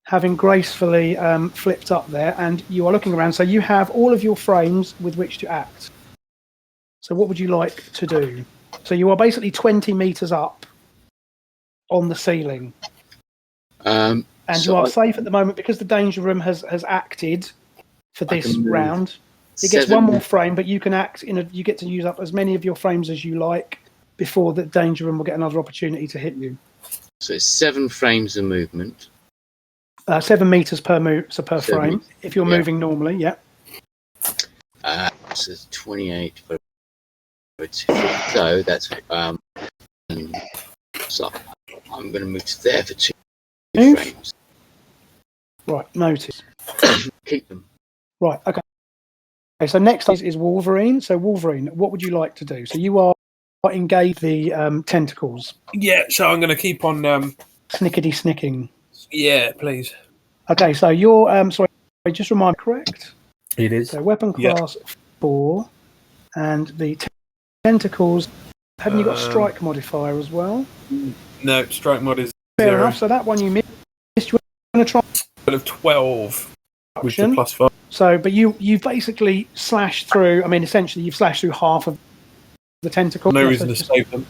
having gracefully flipped up there, and you are looking around. So you have all of your frames with which to act. So what would you like to do? So you are basically 20 meters up on the ceiling, and you are safe at the moment because the danger room has acted for this round. It gets one more frame, but you can act you get to use up as many of your frames as you like before the danger room will get another opportunity to hit you. So it's 7 frames of movement. 7 meters per frame if you're moving normally. Yeah. So it's 28. So that's so I'm going to move to there for 2 frames. Right, notice. Keep them. Right, okay. So next is Wolverine. So Wolverine, what would you like to do? So you are engaged the tentacles. Yeah, so I'm going to keep on snickety snicking. Yeah, please. Okay, so you're sorry, just remind me, correct? It is. So weapon class 4, and the tentacles. Haven't you got a strike modifier as well? No, strike mod is fair 0. enough. So that one you missed. You're going to try. Of 12 with the +5. So, but you basically slashed through. I mean, essentially, you've slashed through half of the tentacle. No reason to save them.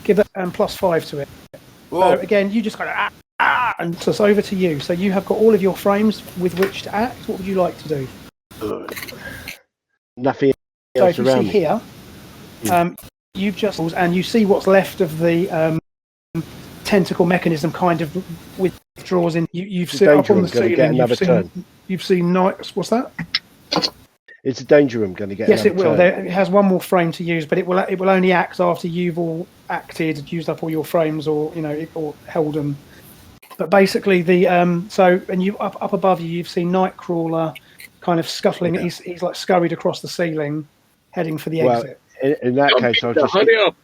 Give it +5 to it. Whoa. So again, you just kind of and so it's over to you. So you have got all of your frames with which to act. What would you like to do? Nothing So else if you around see me. here, you've just and you see what's left of the tentacle mechanism kind of withdraws in. You've seen up on the ceiling. You've seen nights. What's that? Is the danger room going to get? Yes, it will. Turn? It has one more frame to use, but it will only act after you've all acted, used up all your frames, or or held them. But basically, and you up above you, you've seen Nightcrawler kind of scuffling. Yeah. He's like scurried across the ceiling, heading for the exit. In that case, I'll just hurry up.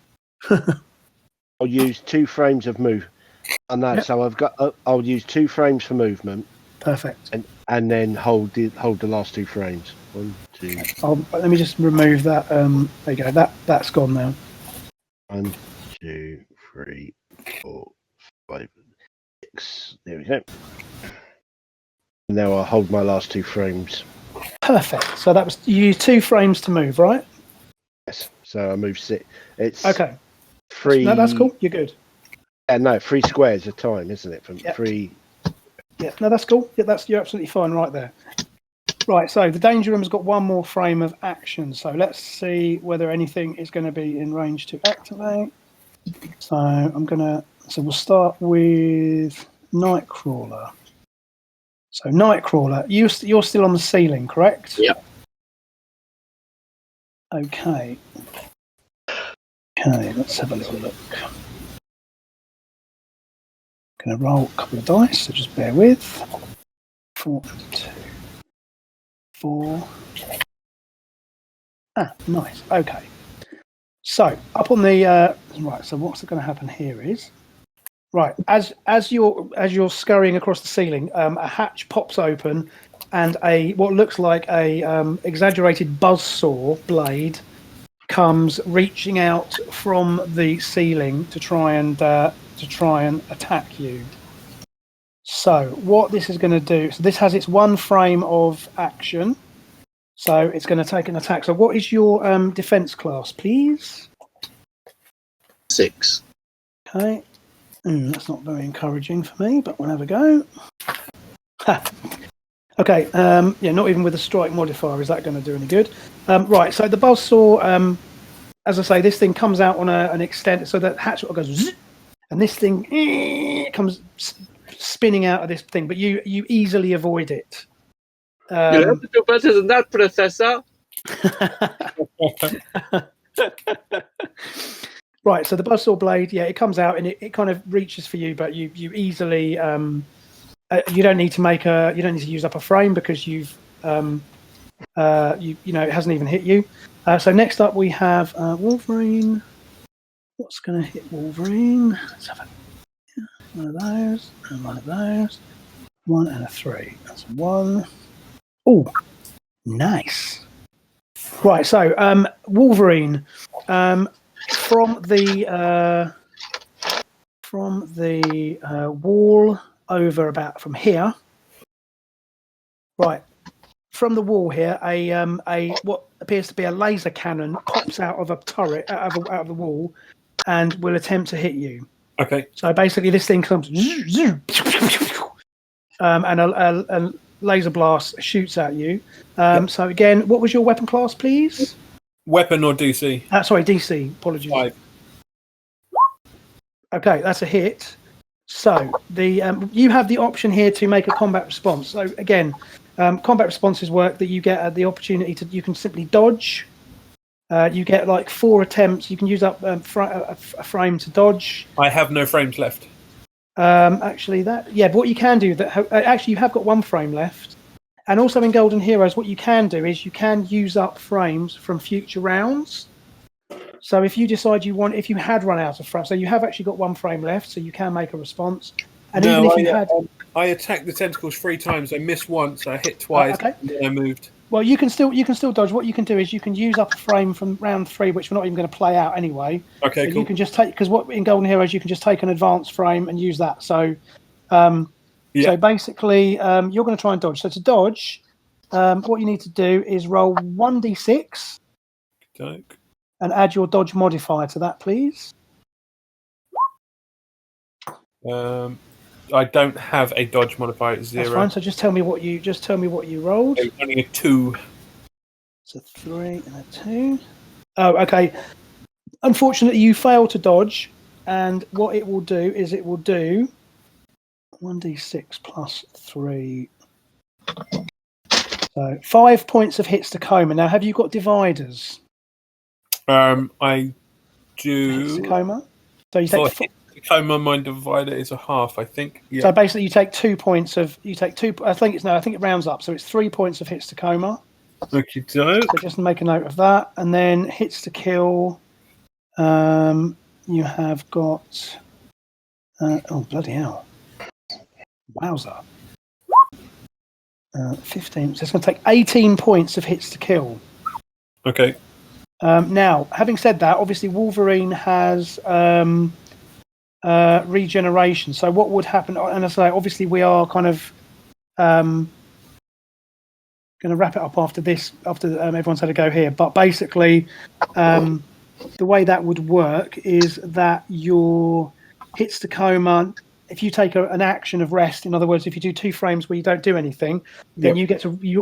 I'll use 2 frames of move on that. Yep. So I'll use 2 frames for movement. Perfect. And then hold the last 2 frames. 1, 2. Let me just remove that. There you go. That's gone now. 1, 2, 3, 4, 5, 6. There we go. Now I'll hold my last 2 frames. Perfect. So that was you used 2 frames to move, right? Yes. So I move 6. It's okay. 3. No, that's cool. You're good. Yeah, no, 3 squares a time, isn't it? From 3. Yeah, no, that's cool. Yeah, you're absolutely fine right there. Right, so the danger room's got one more frame of action. So let's see whether anything is going to be in range to activate. So we'll start with Nightcrawler. So Nightcrawler, you're still on the ceiling, correct? Yep. Okay. Okay, let's have a little look. Going to roll a couple of dice, so just bear with. 4 and 2. 4. Nice. Okay. So up on the right. So what's going to happen here is right as you're scurrying across the ceiling, a hatch pops open, and what looks like a exaggerated buzzsaw blade comes reaching out from the ceiling to try and attack you. So what this is going to do, so this has its 1 frame of action, so it's going to take an attack. So what is your defense class, please? 6. Okay. That's not very encouraging for me, but we'll have a go. Okay, not even with a strike modifier is that going to do any good. Right, so the buzzsaw, as I say, this thing comes out on an extent, so that hatch goes zzz, and this thing comes spinning out of this thing, but you easily avoid it. You have to do better than that, Professor. Right, so the buzzsaw blade, it comes out and it kind of reaches for you, but you easily you don't need to use up a frame because you've it hasn't even hit you. So next up we have Wolverine. What's going to hit Wolverine? Let's have a One of those, and one of those. 1 and a 3. That's 1. Oh, nice. Right, so Wolverine, from the wall over about from here. Right, from the wall here, a what appears to be a laser cannon pops out of a turret out of the wall, and will attempt to hit you. Okay. So basically, this thing comes, and a laser blast shoots at you. So again, what was your weapon class, please? Weapon or DC? Sorry, DC. Apologies. 5. Okay, that's a hit. So you have the option here to make a combat response. So again, combat responses work that you get the opportunity to. You can simply dodge. You get like 4 attempts. You can use up a frame to dodge. I have no frames left. Actually, but what you can do actually you have got 1 frame left, and also in Golden Heroes, what you can do is you can use up frames from future rounds. So if you decide if you had run out of frames, so you have actually got 1 frame left, so you can make a response. And even if you had, I attacked the tentacles 3 times. I missed once. I hit twice. Okay. And then I moved. Well, you can still dodge. What you can do is you can use up a frame from round 3, which we're not even going to play out anyway. Okay, so cool. You can just take, because what in Golden Heroes you can just take an advanced frame and use that. So, so basically, you're going to try and dodge. So to dodge, what you need to do is roll 1d6 and add your dodge modifier to that, please. I don't have a dodge modifier. It's 0. That's fine. So just tell me what you rolled. It's only a 2. It's a 3 and a 2. Oh, okay. Unfortunately, you fail to dodge, and what it will do is it will do 1d6 plus 3. So 5 points of hits to coma. Now, have you got dividers? I do. Hits to coma. So you take. Coma, my divider is a half, I think. Yeah. So basically, you take 2 points of. You take 2. I think it rounds up. So it's 3 points of hits to coma. Okay, so just make a note of that, and then hits to kill. You have got. Oh bloody hell! Wowza. 15. So it's going to take 18 points of hits to kill. Okay. Now, having said that, obviously Wolverine has regeneration. So what would happen? And I say, obviously, we are kind of going to wrap it up after this, after everyone's had a go here. But basically, the way that would work is that your hits to coma, if you take an action of rest, in other words, if you do 2 frames where you don't do anything, then you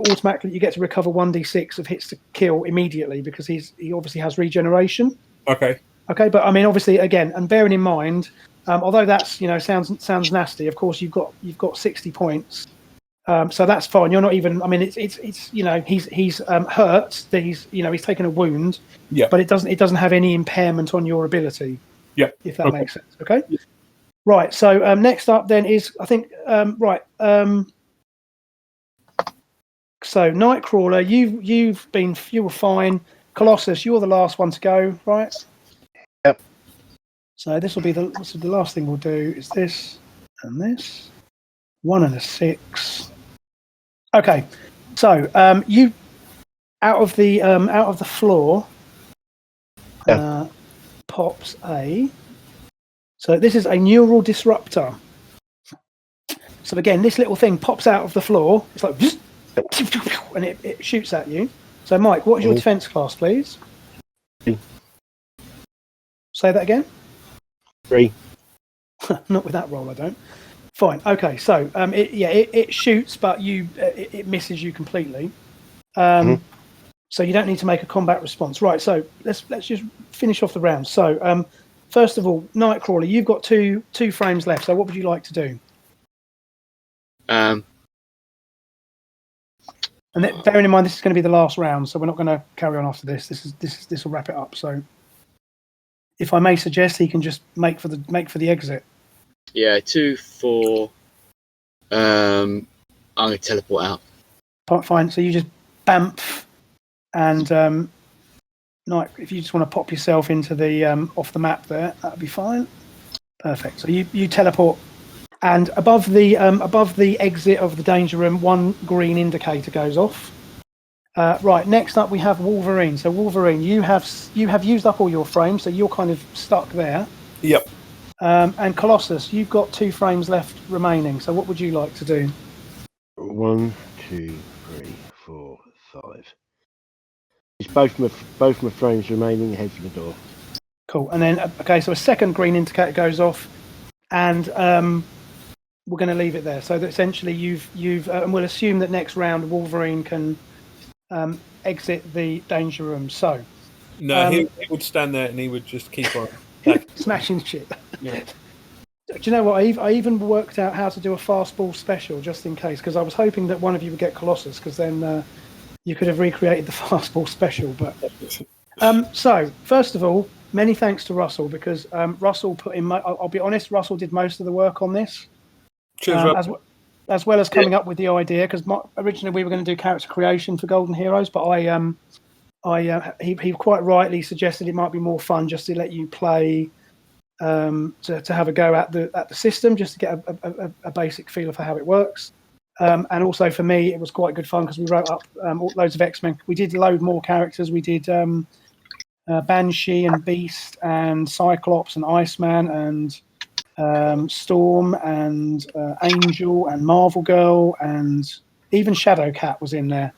automatically get to recover 1d6 of hits to kill immediately, because he obviously has regeneration. Okay. Okay, but I mean, obviously, again, and bearing in mind, although that's sounds nasty, of course you've got 60 points, so that's fine. You're not even. I mean, it's he's hurt. That he's taken a wound. Yeah. But it doesn't have any impairment on your ability. Yeah. If that makes sense. Okay. Yeah. Right. So next up then is So Nightcrawler, you were fine. Colossus, you're the last one to go, right? Yep. So this will be the last thing we'll do is this and this. 1 and a 6. Okay. So you out of the floor pops a. So this is a neural disruptor. So again, this little thing pops out of the floor. It's like, and it shoots at you. So Mike, what is your defense class, please? 3. Say that again. 3. Not with that roll, I don't. Fine. Okay. So it shoots, but it misses you completely. So you don't need to make a combat response. Right. So let's just finish off the round. So first of all, Nightcrawler, you've got two frames left. So what would you like to do? And bearing in mind, this is going to be the last round, so we're not going to carry on after this. This will wrap it up. So, if I may suggest, he can just make for the exit. Yeah, 2, 4. I'm going to teleport out. Fine. So you just bamf, and if you just want to pop yourself into the off the map there, that'd be fine. Perfect. So you teleport And above the exit of the danger room, one green indicator goes off. Right, next up we have Wolverine. So Wolverine, you have used up all your frames, so you're kind of stuck there. Yep. And Colossus, you've got 2 frames left remaining. So what would you like to do? 1, 2, 3, 4, 5. It's both my frames remaining. Head for the door. Cool. And then okay, so a second green indicator goes off, and we're going to leave it there. So that essentially you've and we'll assume that next round Wolverine can exit the danger room. So no, he would stand there and he would just keep on smashing shit. Yeah. Do you know what? I even worked out how to do a fastball special just in case, because I was hoping that one of you would get Colossus, because then you could have recreated the fastball special. But so first of all, many thanks to Russell, because Russell put in. I'll be honest, Russell did most of the work on this. Cheers, as well as coming up with the idea, because originally we were going to do character creation for Golden Heroes, but he quite rightly suggested it might be more fun just to let you play, to have a go at the system, just to get a basic feel for how it works. And also for me, it was quite good fun because we wrote up loads of X-Men. We did load more characters. We did Banshee and Beast and Cyclops and Iceman and Storm and Angel and Marvel Girl, and even Shadowcat was in there.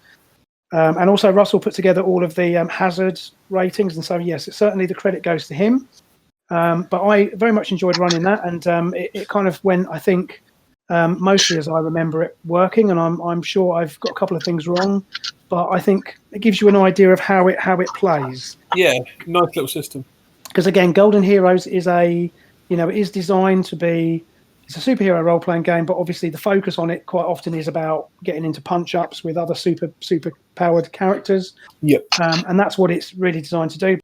And also Russell put together all of the hazard ratings, and so yes, certainly the credit goes to him. But I very much enjoyed running that, and it kind of went, I think, mostly as I remember it working, and I'm sure I've got a couple of things wrong, but I think it gives you an idea of how it plays. Yeah, nice little system. Because again, Golden Heroes is it is designed to be, it's a superhero role-playing game, but obviously the focus on it quite often is about getting into punch-ups with other super powered characters. Yep. And that's what it's really designed to do.